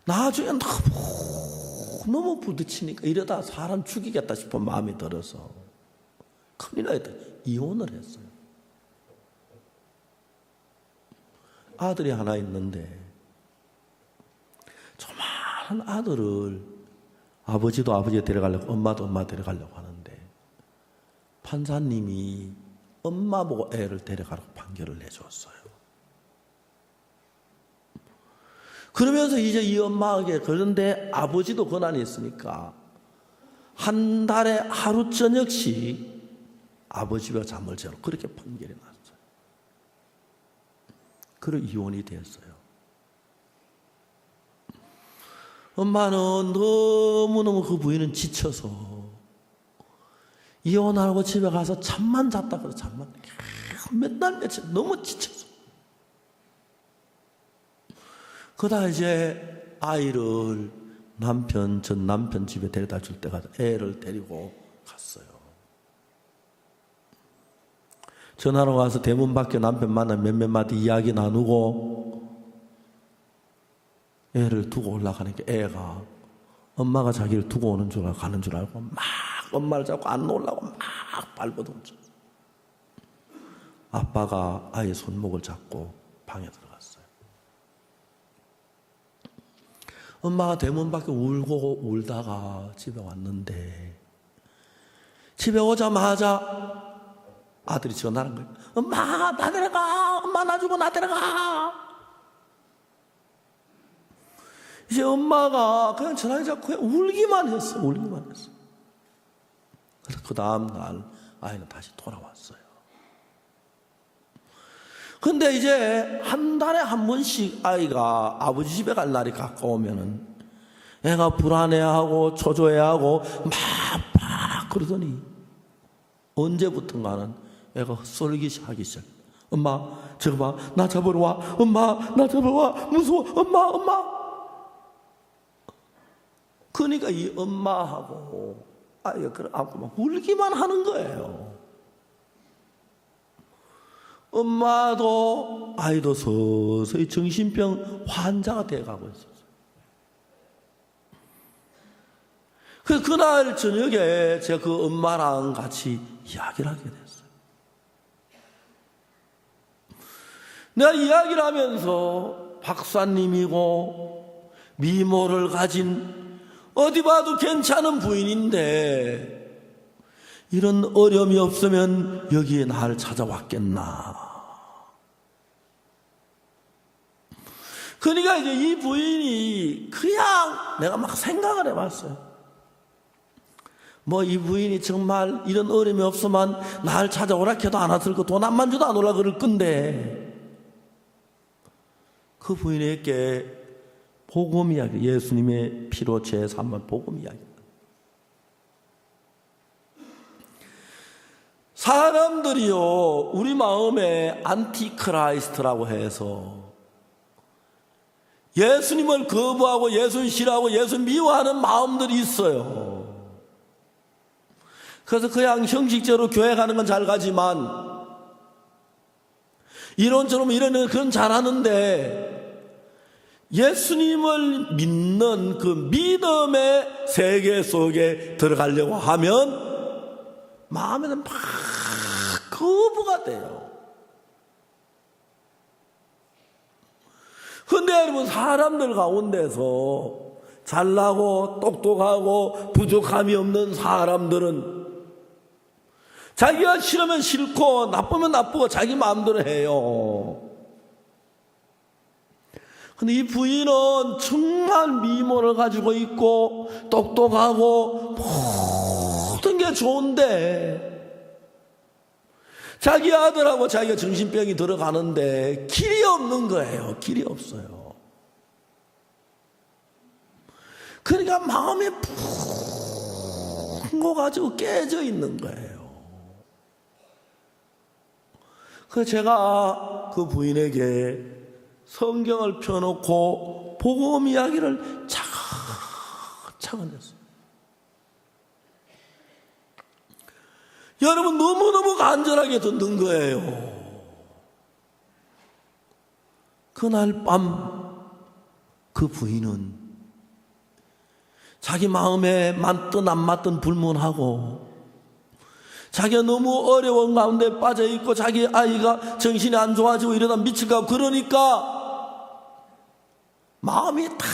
나중에 너무 부딪히니까 이러다 사람 죽이겠다 싶은 마음이 들어서 큰일 나겠다. 이혼을 했어요. 아들이 하나 있는데 조그마한 아들을 아버지도 아버지 데려가려고 엄마도 엄마 데려가려고 하는데 판사님이 엄마 보고 애를 데려가라고 판결을 내줬어요. 그러면서 이제 이 엄마에게 그런데 아버지도 권한이 있으니까 한 달에 하루 저녁씩 아버지와 잠을 자고 그렇게 판결이 났어요. 그리고 이혼이 됐어요. 엄마는 너무너무 그 부인은 지쳐서 이혼하고 집에 가서 잠만 잤다 그래서 잠만 몇 달 며칠 너무 지쳐서 그러다 이제 아이를 전 남편 집에 데려다 줄 때가 애를 데리고 갔어요. 전화로 와서 대문 밖에 남편 만나 몇몇 마디 이야기 나누고 애를 두고 올라가니까 애가 엄마가 자기를 두고 오는 줄 알고 가는 줄 알고 막 엄마를 잡고 안 놓으려고 막 발버둥쳐. 아빠가 아이의 손목을 잡고 방에 들어갔어요. 엄마가 대문 밖에 울고 울다가 집에 왔는데 집에 오자마자 아들이 전화한 거예요. 엄마 나 데려가. 엄마 나 주고 나 데려가. 이제 엄마가 그냥 전화기 잡고 그냥 울기만 했어. 울기만 했어. 그래서 그 다음날 아이는 다시 돌아왔어요. 근데 이제 한 달에 한 번씩 아이가 아버지 집에 갈 날이 가까우면은 애가 불안해하고 초조해하고 막 그러더니 언제부턴가는 애가 헛솔기 하기 시작. 엄마 저거 봐, 나 잡으러 와. 엄마 나 잡으러 와. 무서워. 엄마. 그러니까 이 엄마하고 아이가 그래 안고 막 울기만 하는 거예요. 엄마도 아이도 서서히 정신병 환자가 돼가고 있었어요. 그래서 그날 저녁에 제가 그 엄마랑 같이 이야기를 하게 됐어요. 내가 이야기를 하면서 박사님이고 미모를 가진 어디 봐도 괜찮은 부인인데 이런 어려움이 없으면 여기에 날 찾아왔겠나. 그러니까 이제 이 부인이 그냥 내가 막 생각을 해봤어요. 뭐 이 부인이 정말 이런 어려움이 없으면 날 찾아오라 해도 안 왔을 거, 돈 한 만 줘도 안 오라 그럴 건데 그 부인에게 복음 이야기, 예수님의 피로 죄 삼은 복음 이야기. 사람들이요 우리 마음에 안티크라이스트라고 해서 예수님을 거부하고 예수님 싫어하고 예수 미워하는 마음들이 있어요. 그래서 그냥 형식적으로 교회 가는 건 잘 가지만 이런저런 이러는 그건 잘하는데 예수님을 믿는 그 믿음의 세계 속에 들어가려고 하면 마음에는 막 거부가 돼요. 근데 여러분 사람들 가운데서 잘나고 똑똑하고 부족함이 없는 사람들은 자기가 싫으면 싫고 나쁘면 나쁘고 자기 마음대로 해요. 근데 이 부인은 정말 미모를 가지고 있고 똑똑하고 모든 게 좋은데 자기 아들하고 자기가 정신병이 들어가는데 길이 없는 거예요. 길이 없어요. 그러니까 마음이 푹 가지고 깨져 있는 거예요. 그래서 제가 그 부인에게 성경을 펴놓고 복음 이야기를 차근차근 했어요. 여러분 너무너무 간절하게 듣는 거예요. 그날 밤 그 부인은 자기 마음에 맞든 안 맞든 불문하고 자기가 너무 어려운 가운데 빠져있고 자기 아이가 정신이 안 좋아지고 이러다 미칠까 그러니까 마음이 다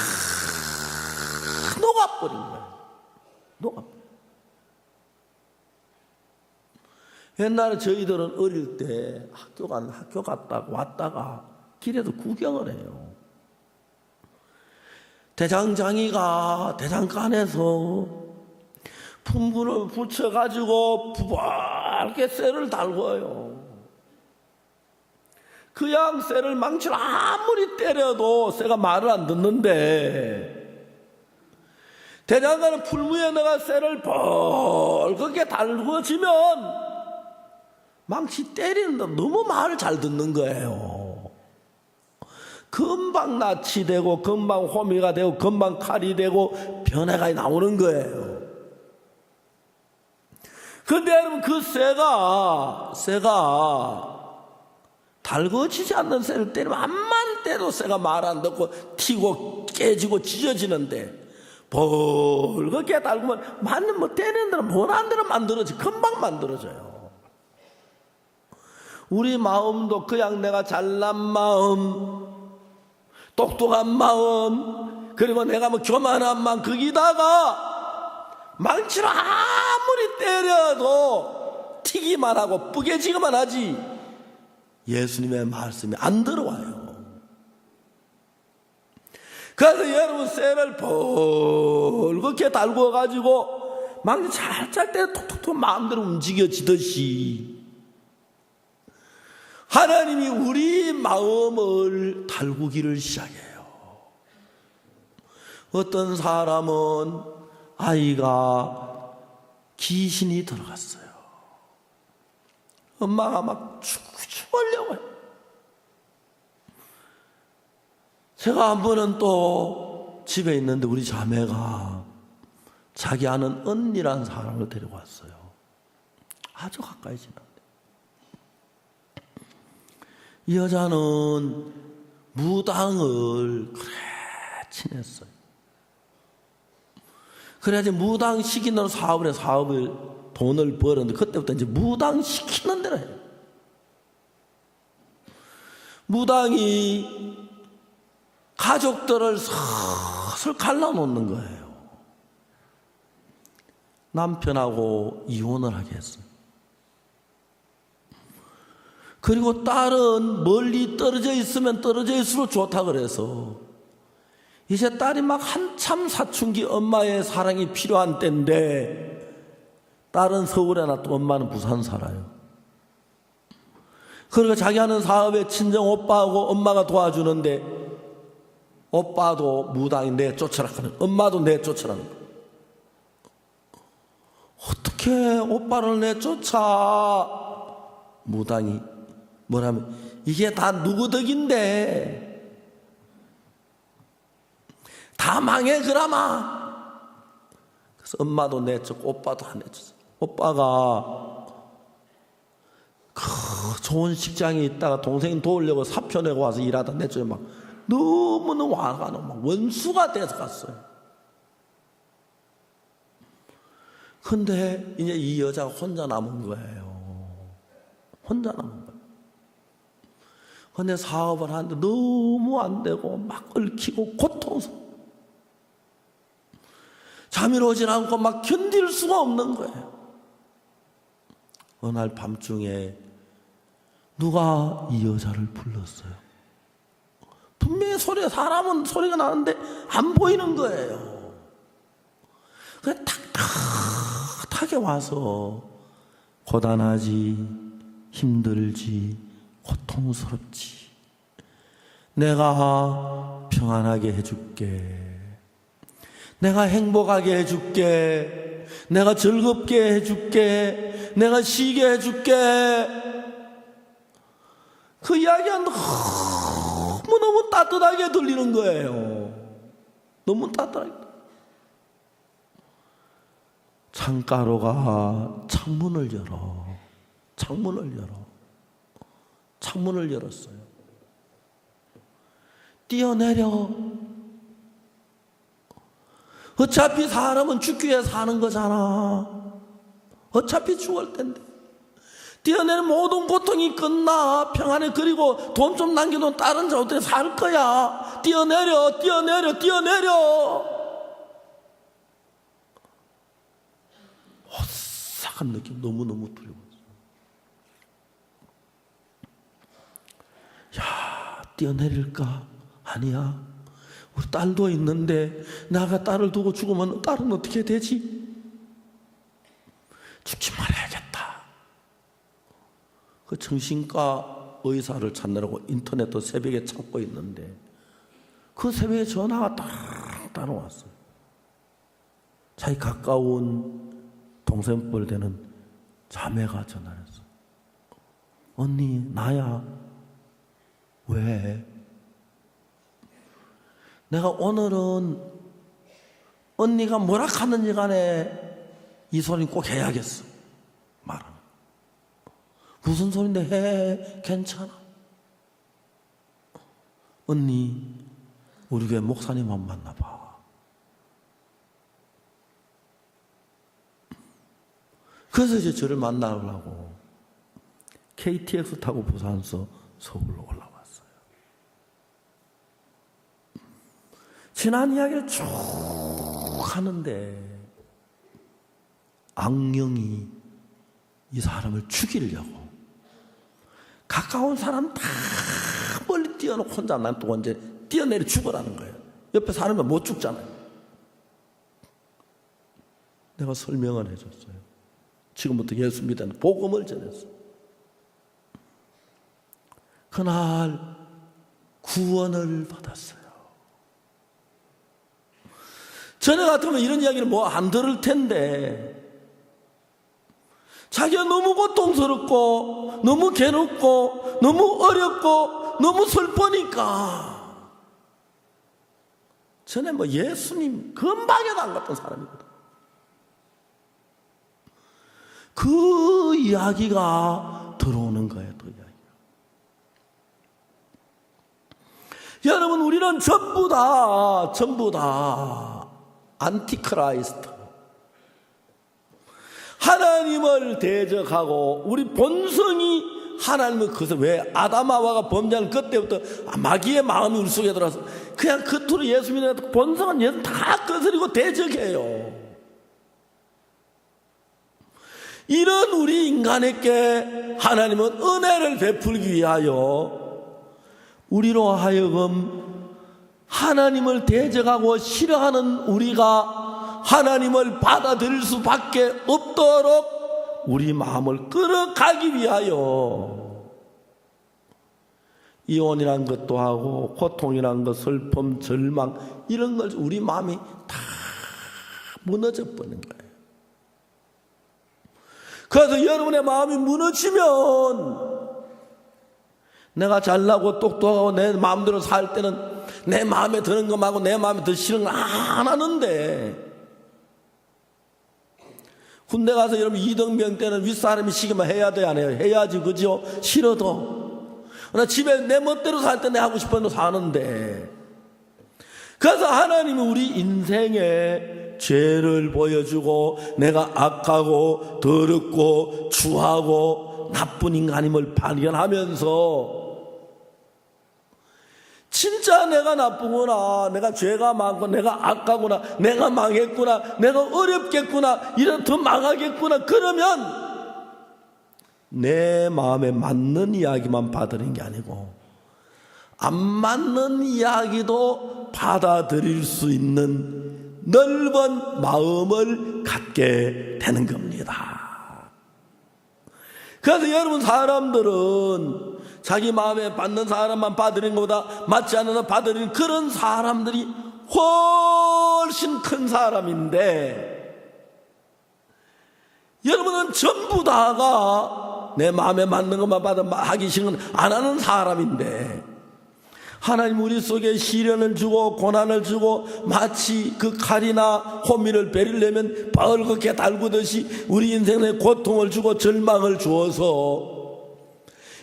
녹아버린 거예요. 녹아버린. 옛날에 저희들은 어릴 때 학교 갔다가 왔다가 길에도 구경을 해요. 대장장이가 대장간에서 품분을 붙여가지고 부벌게 쇠를 달궈요. 그냥 쇠를 망치로 아무리 때려도 쇠가 말을 안 듣는데 대장간은 풀무에다가 쇠를 벌겋게 달궈지면 망치 때리는데 너무 말을 잘 듣는 거예요. 금방 낯이 되고 금방 호미가 되고 금방 칼이 되고 변해가 나오는 거예요. 근데 여러분 그 쇠가 달궈지지 않는 쇠를 때리면 암만 때도 쇠가 말 안 듣고 튀고 깨지고 찢어지는데 벌겋게 달구면 맞는 뭐 때리는 대로 못한 대로 만들어지 금방 만들어져요. 우리 마음도 그냥 내가 잘난 마음 똑똑한 마음 그리고 내가 뭐 교만한 마음 거기다가 망치로 아무리 때려도 튀기만 하고 뿌개지기만 하지 예수님의 말씀이 안 들어와요. 그래서 여러분 쇠를 벌겋게 달궈가지고 망치 잘 짤 때 톡톡톡 마음대로 움직여지듯이 하나님이 우리 마음을 달구기를 시작해요. 어떤 사람은 아이가 귀신이 들어갔어요. 엄마가 막 죽으려고 해요. 제가 한 번은 또 집에 있는데 우리 자매가 자기 아는 언니란 사람을 데리고 왔어요. 아주 가까이 지났는데 이 여자는 무당을 그래 친했어요. 그래야지 무당 시키는 사업을 해, 돈을 벌었는데 그때부터 이제 무당 시키는 대로 해요. 무당이 가족들을 슬슬 갈라놓는 거예요. 남편하고 이혼을 하게 했어요. 그리고 딸은 멀리 떨어져 있으면 떨어져 있을수록 좋다 그래서 이제 딸이 막 한참 사춘기 엄마의 사랑이 필요한 때인데 딸은 서울에 놔두고 엄마는 부산 살아요. 그러니까 자기 하는 사업에 친정 오빠하고 엄마가 도와주는데 오빠도 무당이 내쫓으라 하는, 엄마도 내쫓으라는 거예요. 어떻게 오빠를 내쫓아? 무당이 뭐라면 이게 다 누구 덕인데 다 망해 그라마. 그래서 엄마도 내쫓고 오빠도 안 내쫓어. 오빠가 그 좋은 직장에 있다가 동생이 도우려고 사표 내고 와서 일하다 내쫓어 막 너무너무 화가 나고 막 원수가 돼서 갔어요. 근데 이제 이 여자가 혼자 남은 거예요. 혼자 남은 거예요. 근데 사업을 하는데 너무 안 되고 막 얽히고 고통스러워. 잠이 오질 않고 막 견딜 수가 없는 거예요. 어느 날 밤중에 누가 이 여자를 불렀어요. 분명히 사람은 소리가 나는데 안 보이는 거예요. 그래 탁탁하게 와서 고단하지, 힘들지, 고통스럽지. 내가 평안하게 해줄게. 내가 행복하게 해줄게. 내가 즐겁게 해줄게. 내가 쉬게 해줄게. 그 이야기가 너무너무 따뜻하게 들리는 거예요. 너무 따뜻하게. 창가로가 창문을 열어. 창문을 열었어요. 뛰어내려. 어차피 사람은 죽기 위해 사는 거잖아. 어차피 죽을 텐데. 뛰어내는 모든 고통이 끝나. 평안해. 그리고 돈 좀 남겨놓은 다른 자 어떻게 살 거야. 뛰어내려. 오싹한 느낌. 너무너무 두려웠어. 야, 뛰어내릴까? 아니야. 우리 딸도 있는데 내가 딸을 두고 죽으면 딸은 어떻게 되지? 죽지 말아야겠다. 그 정신과 의사를 찾느라고 인터넷도 새벽에 찾고 있는데 그 새벽에 전화가 딱 따라왔어요. 자기 가까운 동생뻘 되는 자매가 전화를 했어. 언니 나야. 왜? 내가 오늘은 언니가 뭐라 하는지 간에 이 소리는 꼭 해야겠어. 말하는. 무슨 소린데 해. 괜찮아. 언니 우리 교회 목사님 한번 만나봐. 그래서 이제 저를 만나려고 KTX 타고 부산서 서울로 올라왔어요. 지난 이야기를 쭉 하는데 악령이 이 사람을 죽이려고 가까운 사람 다 멀리 뛰어놓고 혼자 난 또 언제 뛰어내려 죽으라는 거예요. 옆에 사람은 못 죽잖아요. 내가 설명을 해줬어요. 지금부터 예수 믿는 복음을 전했어. 그날 구원을 받았어요. 전에 같으면 이런 이야기를 뭐 안 들을 텐데, 자기가 너무 고통스럽고 너무 괴롭고 너무 어렵고 너무 슬프니까, 전에 뭐 예수님 금방에도 안 갔던 사람이거든. 그 이야기가 들어오는 거예요. 그 이야기가. 여러분, 우리는 전부 다 안티크라이스트, 하나님을 대적하고 우리 본성이 하나님을, 그래서 왜 아담하와가 범죄하는 그때부터 마귀의 마음이 우리 속에 들어와서 그냥 겉으로 예수 믿는 본성은 예수 다 거스리고 대적해요. 이런 우리 인간에게 하나님은 은혜를 베풀기 위하여 우리로 하여금 하나님을 대적하고 싫어하는 우리가 하나님을 받아들일 수밖에 없도록 우리 마음을 끌어가기 위하여 이혼이란 것도 하고 고통이란 것, 슬픔, 절망, 이런 걸 우리 마음이 다 무너져 버리는 거예요. 그래서 여러분의 마음이 무너지면, 내가 잘나고 똑똑하고 내 마음대로 살 때는 내 마음에 드는 거 말고 내 마음에 더 싫은 거 안 하는데, 군대 가서 여러분 2등병 때는 윗사람이 시키면 해야 돼, 안 해요? 해야지, 그죠? 싫어도. 나 집에 내 멋대로 살 때 내 하고 싶은 대로 사는데, 그래서 하나님이 우리 인생에 죄를 보여주고 내가 악하고 더럽고 추하고 나쁜 인간임을 발견하면서, 진짜 내가 나쁘구나, 내가 죄가 많고 내가 악하구나, 내가 망했구나, 내가 어렵겠구나, 이런 더 망하겠구나, 그러면 내 마음에 맞는 이야기만 받아들이는 게 아니고 안 맞는 이야기도 받아들일 수 있는 넓은 마음을 갖게 되는 겁니다. 그래서 여러분, 사람들은 자기 마음에 맞는 사람만 받아들이는 것보다 맞지 않는 사람 받아들이는 그런 사람들이 훨씬 큰 사람인데, 여러분은 전부 다가 내 마음에 맞는 것만 받아 하기 싫은 건 안 하는 사람인데, 하나님 우리 속에 시련을 주고 고난을 주고 마치 그 칼이나 호미를 베리려면 뻘겋게 달구듯이 우리 인생에 고통을 주고 절망을 주어서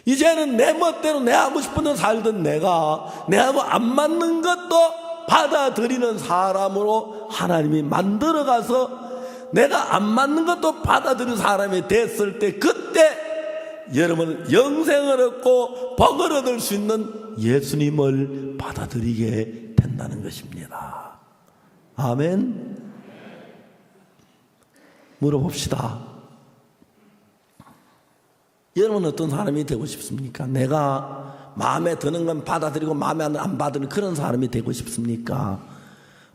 이제는 내 멋대로 내 하고 싶은 대로 살던 내가 내하고 안 맞는 것도 받아들이는 사람으로 하나님이 만들어가서 내가 안 맞는 것도 받아들이는 사람이 됐을 때, 그때 여러분은 영생을 얻고 복을 얻을 수 있는 예수님을 받아들이게 된다는 것입니다. 아멘. 물어봅시다. 여러분은 어떤 사람이 되고 싶습니까? 내가 마음에 드는 건 받아들이고 마음에 안 받는 그런 사람이 되고 싶습니까?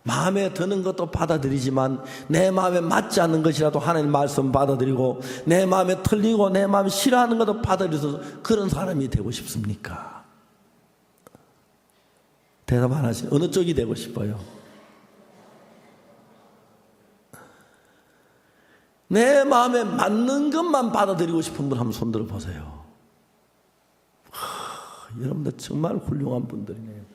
마음에 드는 것도 받아들이지만 내 마음에 맞지 않는 것이라도 하나님 말씀 받아들이고, 내 마음에 틀리고 내 마음에 싫어하는 것도 받아들여서 그런 사람이 되고 싶습니까? 대답 안 하시네. 어느 쪽이 되고 싶어요? 내 마음에 맞는 것만 받아들이고 싶은 분 한번 손 들어 보세요. 여러분들 정말 훌륭한 분들이네요.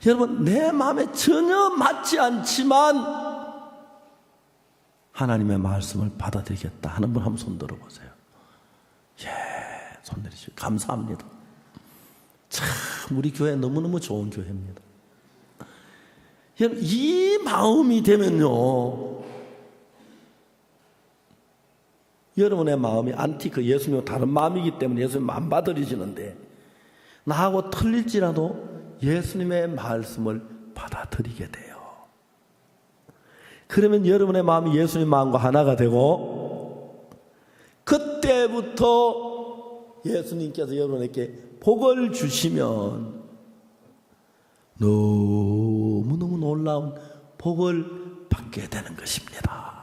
여러분, 내 마음에 전혀 맞지 않지만 하나님의 말씀을 받아들이겠다 하는 분 한번 손 들어 보세요. 예, 손 내리시고 감사합니다. 참 우리 교회 너무너무 좋은 교회입니다. 여러분, 이 마음이 되면요, 여러분의 마음이 안티크, 예수님과 다른 마음이기 때문에 예수님 안 받아들이시는데, 나하고 틀릴지라도 예수님의 말씀을 받아들이게 돼요. 그러면 여러분의 마음이 예수님 마음과 하나가 되고, 그때부터 예수님께서 여러분에게 복을 주시면 너무너무 놀라운 복을 받게 되는 것입니다.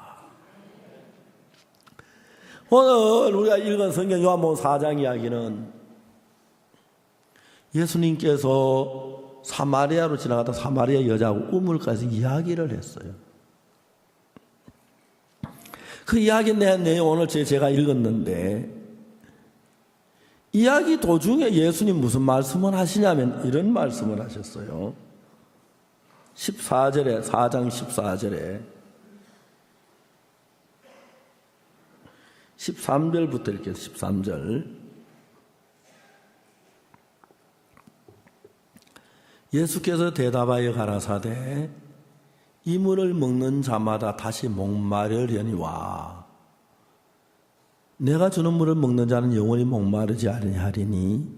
오늘 우리가 읽은 성경 요한복음 4장 이야기는 예수님께서 사마리아로 지나가다 사마리아 여자하고 우물가에서 이야기를 했어요. 그 이야기 내용 오늘 제가 읽었는데, 이야기 도중에 예수님 무슨 말씀을 하시냐면 이런 말씀을 하셨어요. 14절에, 4장 14절에 13절부터 이렇게 13절. 예수께서 대답하여 가라사대 이 물을 먹는 자마다 다시 목마르려니와 내가 주는 물을 먹는 자는 영원히 목마르지 아니하리니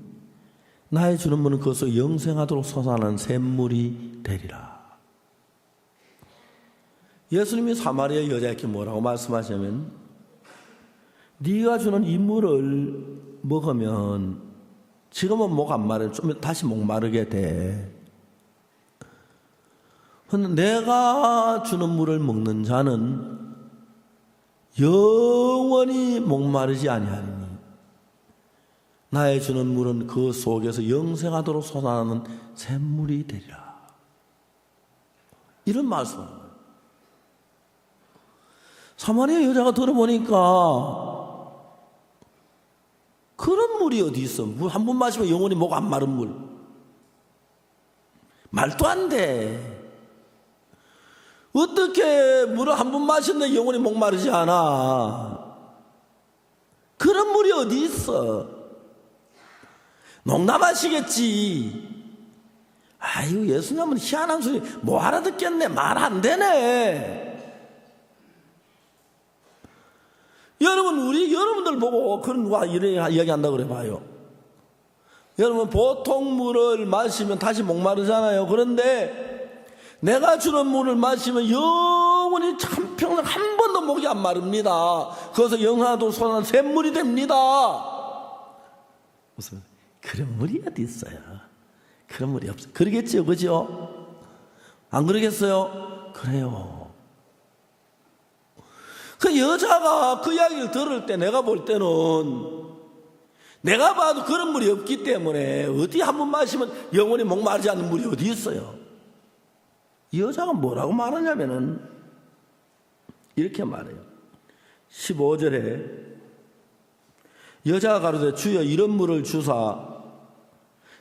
나의 주는 물은 그것으로 영생하도록 솟아나는 샘물이 되리라. 예수님이 사마리아 여자에게 뭐라고 말씀하시냐면, 네가 주는 이 물을 먹으면 지금은 목 안 마르, 좀 다시 목 마르게 돼. 내가 주는 물을 먹는 자는 영원히 목마르지 아니하리니 나의 주는 물은 그 속에서 영생하도록 솟아나는 샘물이 되리라. 이런 말씀을 사마리아 여자가 들어보니까 그런 물이 어디 있어? 물 한 번 마시면 영원히 목 안 마른 물. 말도 안 돼. 어떻게 물을 한 번 마셨는데 영원히 목마르지 않아? 그런 물이 어디 있어? 농담하시겠지. 아유, 예수님은 희한한 소리 뭐 알아듣겠네. 말 안 되네. 여러분들 보고 그런 누가 이래 이야기한다고 그래 봐요. 여러분, 보통 물을 마시면 다시 목마르잖아요. 그런데 내가 주는 물을 마시면 영원히 참평생 한 번도 목이 안 마릅니다. 그래서 영하도 솟아난 샘물이 됩니다. 무슨 그런 물이 어디 있어요? 그런 물이 없어요. 그러겠지요, 그죠? 안 그러겠어요? 그래요. 그 여자가 그 이야기를 들을 때 내가 볼 때는, 내가 봐도 그런 물이 없기 때문에 어디 한 번 마시면 영원히 목마르지 않는 물이 어디 있어요? 이 여자가 뭐라고 말하냐면은 이렇게 말해요. 15절에 여자가 가로되 주여 이런 물을 주사,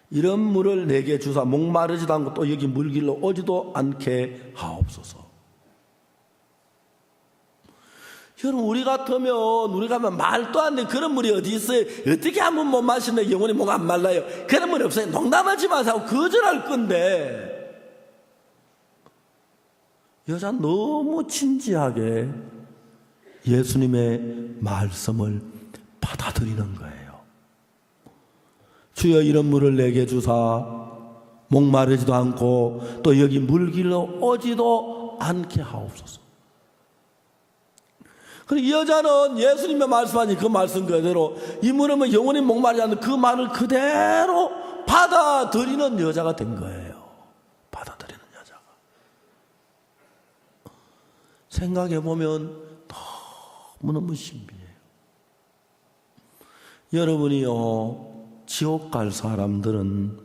이런 물을 내게 주사 목마르지도 않고 또 여기 물길로 오지도 않게 하옵소서. 여러분, 우리 같으면 말도 안 돼. 그런 물이 어디 있어요? 어떻게 한 번 못 마시는데 영원히 목 안 말라요? 그런 물이 없어요. 농담하지 마세요. 거절할 건데. 여자 너무 진지하게 예수님의 말씀을 받아들이는 거예요. 주여 이런 물을 내게 주사 목마르지도 않고 또 여기 물길로 오지도 않게 하옵소서. 이 여자는 예수님의 말씀하신 그 말씀 그대로 이 물은 영원히 목마르지 않는 그 말을 그대로 받아들이는 여자가 된 거예요. 받아들이는 여자가. 생각해보면 너무너무 신비해요. 여러분이요, 지옥 갈 사람들은,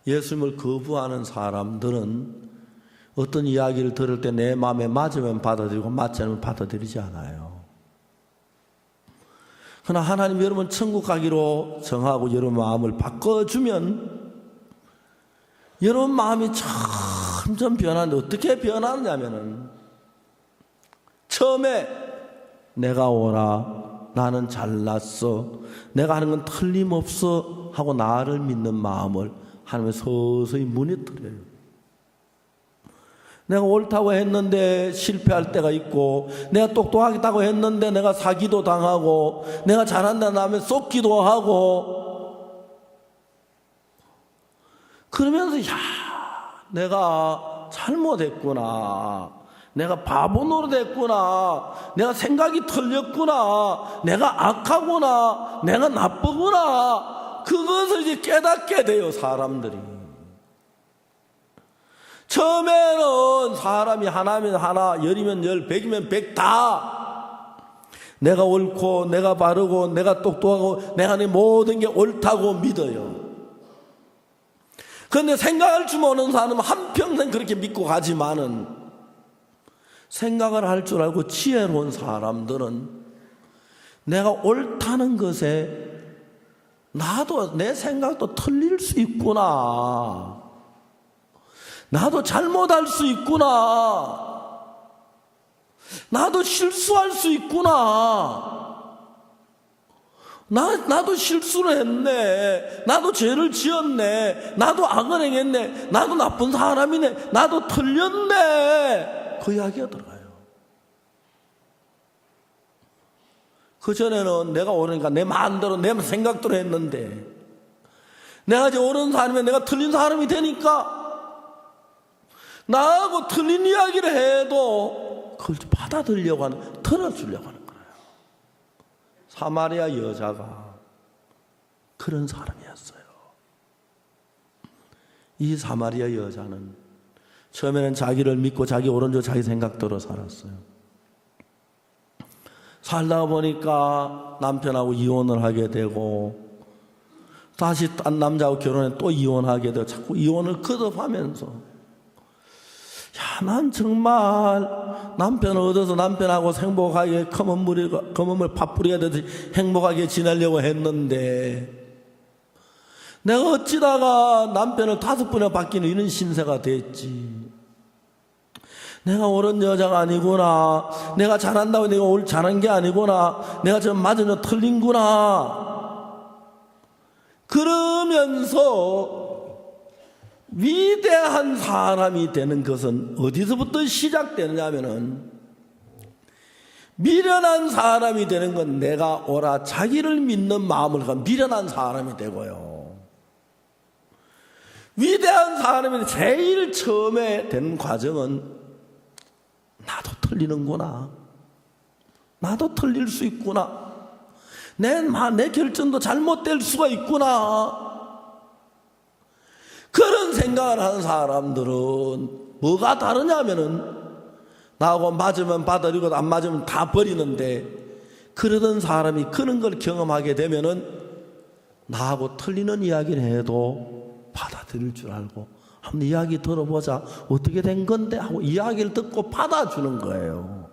예수님을 거부하는 사람들은 어떤 이야기를 들을 때 내 마음에 맞으면 받아들이고 맞지 않으면 받아들이지 않아요. 그러나 하나님 여러분 천국 가기로 정하고 여러분 마음을 바꿔주면 여러분 마음이 점점 변하는데, 어떻게 변하느냐면은 처음에 내가 오라, 나는 잘났어, 내가 하는 건 틀림없어 하고 나를 믿는 마음을 하나님이 서서히 무너뜨려요. 내가 옳다고 했는데 실패할 때가 있고, 내가 똑똑하겠다고 했는데 내가 사기도 당하고, 내가 잘한다는 다음에 쏟기도 하고, 그러면서 내가 잘못했구나, 내가 바보 노릇했구나, 내가 생각이 틀렸구나, 내가 악하구나, 내가 나쁘구나, 그것을 이제 깨닫게 돼요, 사람들이. 처음에는 사람이 하나면 하나, 열이면 열, 백이면 백 다 내가 옳고 내가 바르고 내가 똑똑하고 내가 내 모든 게 옳다고 믿어요. 그런데 생각할 줄 모르는 사람은 한평생 그렇게 믿고 가지만은, 생각을 할 줄 알고 지혜로운 사람들은 내가 옳다는 것에 나도 내 생각도 틀릴 수 있구나, 나도 잘못할 수 있구나, 나도 실수할 수 있구나, 나도 실수를 했네, 나도 죄를 지었네, 나도 악을 행했네, 나도 나쁜 사람이네, 나도 틀렸네, 그 이야기가 들어가요. 그전에는 내가 옳으니까 내 마음대로 내 생각대로 했는데, 내가 이제 옳은 사람이면 내가 틀린 사람이 되니까 나하고 틀린 이야기를 해도 그걸 받아들이려고 하는, 들어주려고 하는 거예요. 사마리아 여자가 그런 사람이었어요. 이 사마리아 여자는 처음에는 자기를 믿고 자기 오른쪽 자기 생각대로 살았어요. 살다 보니까 남편하고 이혼을 하게 되고, 다시 딴 남자하고 결혼해 또 이혼하게 되고, 자꾸 이혼을 거듭하면서, 야, 난 정말 남편을 얻어서 남편하고 행복하게 검은물 밥 뿌리가 되듯이 행복하게 지내려고 했는데, 내가 어찌다가 남편을 5번이나 바뀌는 이런 신세가 됐지. 내가 옳은 여자가 아니구나, 내가 잘한다고 내가 옳 잘한 게 아니구나, 내가 좀 맞으면 틀린구나. 그러면서 위대한 사람이 되는 것은 어디서부터 시작되느냐 하면은, 미련한 사람이 되는 건 내가 옳아 자기를 믿는 마음을 가진 미련한 사람이 되고요, 위대한 사람이 제일 처음에 된 과정은 나도 틀리는구나, 나도 틀릴 수 있구나, 내 결정도 잘못될 수가 있구나, 그런 생각을 하는 사람들은 뭐가 다르냐면은, 나하고 맞으면 받아들이고 안 맞으면 다 버리는데, 그러던 사람이 그런 걸 경험하게 되면은 나하고 틀리는 이야기를 해도 받아들일 줄 알고, 한번 이야기 들어보자, 어떻게 된 건데 하고 이야기를 듣고 받아주는 거예요.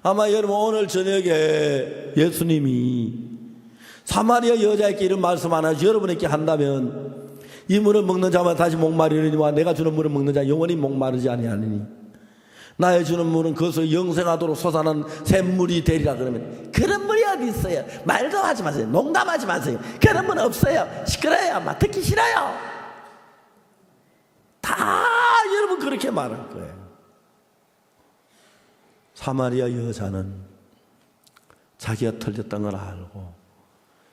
아마 여러분 오늘 저녁에 예수님이 사마리아 여자에게 이런 말씀 하나 여러분에게 한다면, 이 물을 먹는 자마다 다시 목마르리니와 내가 주는 물을 먹는 자 영원히 목마르지 아니하느니 나의 주는 물은 그것을 영생하도록 솟아나는 샘물이 되리라. 그러면 그런 물이 어디 있어요? 말도 하지 마세요, 농담하지 마세요, 그런 물 없어요, 시끄러워요, 막 듣기 싫어요, 다 여러분 그렇게 말할 거예요. 사마리아 여자는 자기가 틀렸던 걸 알고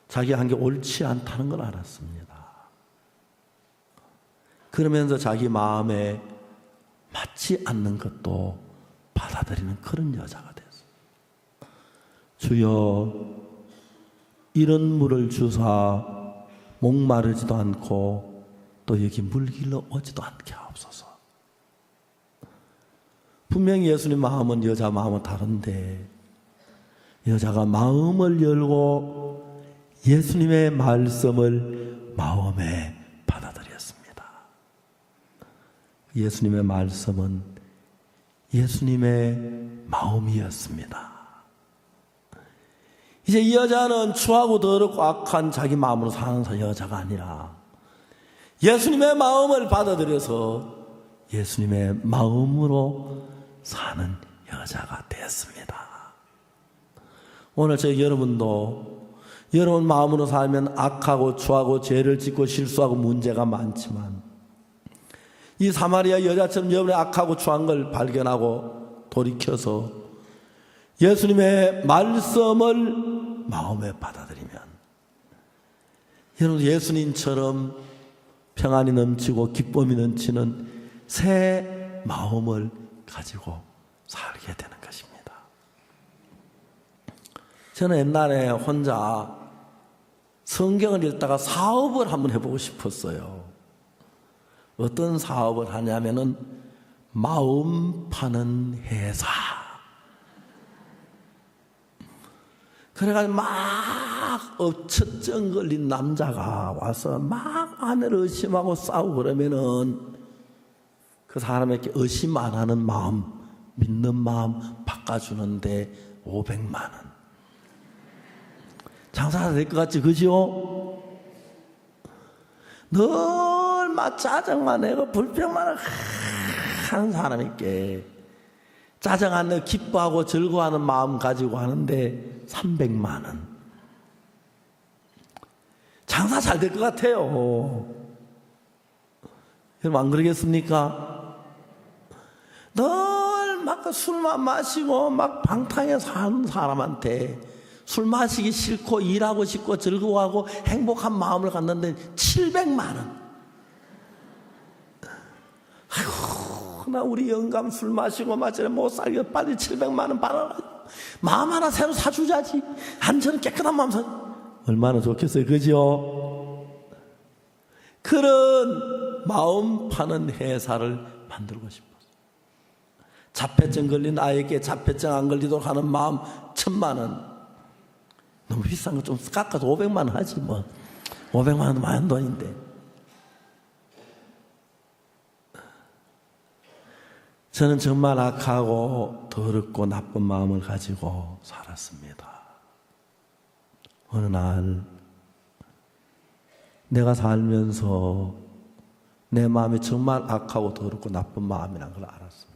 자기가 한 게 옳지 않다는 걸 알았습니다. 그러면서 자기 마음에 맞지 않는 것도 받아들이는 그런 여자가 됐어요. 주여, 이런 물을 주사 목마르지도 않고 또 여기 물길로 오지도 않게 하옵소서. 분명히 예수님 마음은 여자 마음은 다른데, 여자가 마음을 열고 예수님의 말씀을 마음에 받아들였습니다. 예수님의 말씀은 예수님의 마음이었습니다. 이제 이 여자는 추하고 더럽고 악한 자기 마음으로 사는 여자가 아니라 예수님의 마음을 받아들여서 예수님의 마음으로 사는 여자가 되었습니다. 오늘 여러분도 여러분 마음으로 살면 악하고 추하고 죄를 짓고 실수하고 문제가 많지만, 이 사마리아 여자처럼 여러분의 악하고 추한 걸 발견하고 돌이켜서 예수님의 말씀을 마음에 받아들이면 여러분 예수님처럼 평안이 넘치고 기쁨이 넘치는 새 마음을 가지고 살게 되는 것입니다. 저는 옛날에 혼자 성경을 읽다가 사업을 한번 해보고 싶었어요. 어떤 사업을 하냐면은 마음 파는 회사. 그래가지고 막 어처쩡 걸린 남자가 와서 막 아내를 의심하고 싸우고 그러면은 그 사람에게 의심 안 하는 마음, 믿는 마음 바꿔주는데 500만 원. 장사가 될 것 같지, 그죠? 늘 막 짜증만 내고 불평만 하는 사람에게 짜증 안 내고 기뻐하고 즐거워하는 마음 가지고 하는데 300만 원. 장사 잘 될 것 같아요. 여러분 안 그러겠습니까? 늘 막 술만 마시고 막 방탕에 사는 사람한테 술 마시기 싫고 일하고 싶고 즐거워하고 행복한 마음을 갖는데 700만 원. 아이고, 나 우리 영감 술 마시고 마시려 못 살게 빨리 700만 원 받아라. 마음 하나 새로 사주자지. 안전은 깨끗한 마음 사. 얼마나 좋겠어요, 그죠? 그런 마음 파는 회사를 만들고 싶어서. 자폐증 걸린 아이에게 자폐증 안 걸리도록 하는 마음 1000만 원. 너무 비싼 거 좀 깎아서 500만 원 하지 뭐. 500만 원도 많은 돈인데. 저는 정말 악하고 더럽고 나쁜 마음을 가지고 살았습니다. 어느 날 내가 살면서 내 마음이 정말 악하고 더럽고 나쁜 마음이라는 걸 알았습니다.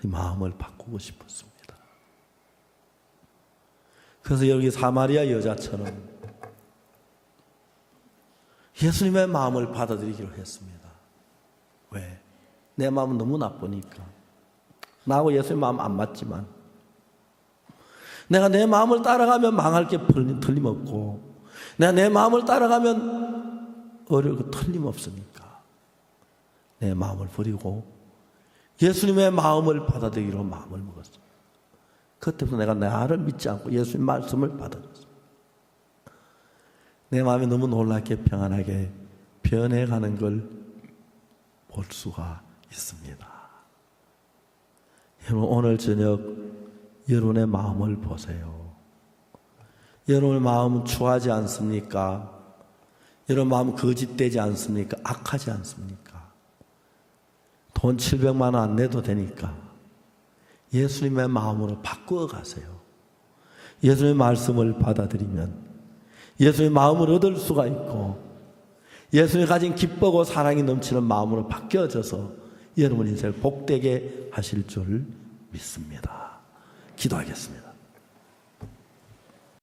이 마음을 바꾸고 싶었습니다. 그래서 여기 사마리아 여자처럼 예수님의 마음을 받아들이기로 했습니다. 왜? 내 마음은 너무 나쁘니까. 나하고 예수님 마음 안 맞지만 내가 내 마음을 따라가면 망할 게 틀림없고 내가 내 마음을 따라가면 어려울 거 틀림없으니까 내 마음을 버리고 예수님의 마음을 받아들이기로 마음을 먹었어요. 그때부터 내가 나를 믿지 않고 예수님 말씀을 받아들였어요. 내 마음이 너무 놀랍게 평안하게 변해가는 걸 볼 수가 있습니다. 여러분 오늘 저녁 여러분의 마음을 보세요. 여러분의 마음은 추하지 않습니까? 여러분 마음은 거짓되지 않습니까? 악하지 않습니까? 돈 700만 원 안 내도 되니까 예수님의 마음으로 바꾸어 가세요. 예수님의 말씀을 받아들이면 예수님의 마음을 얻을 수가 있고 예수님이 가진 기쁘고 사랑이 넘치는 마음으로 바뀌어져서 여러분 인생을 복되게 하실 줄 믿습니다. 기도하겠습니다.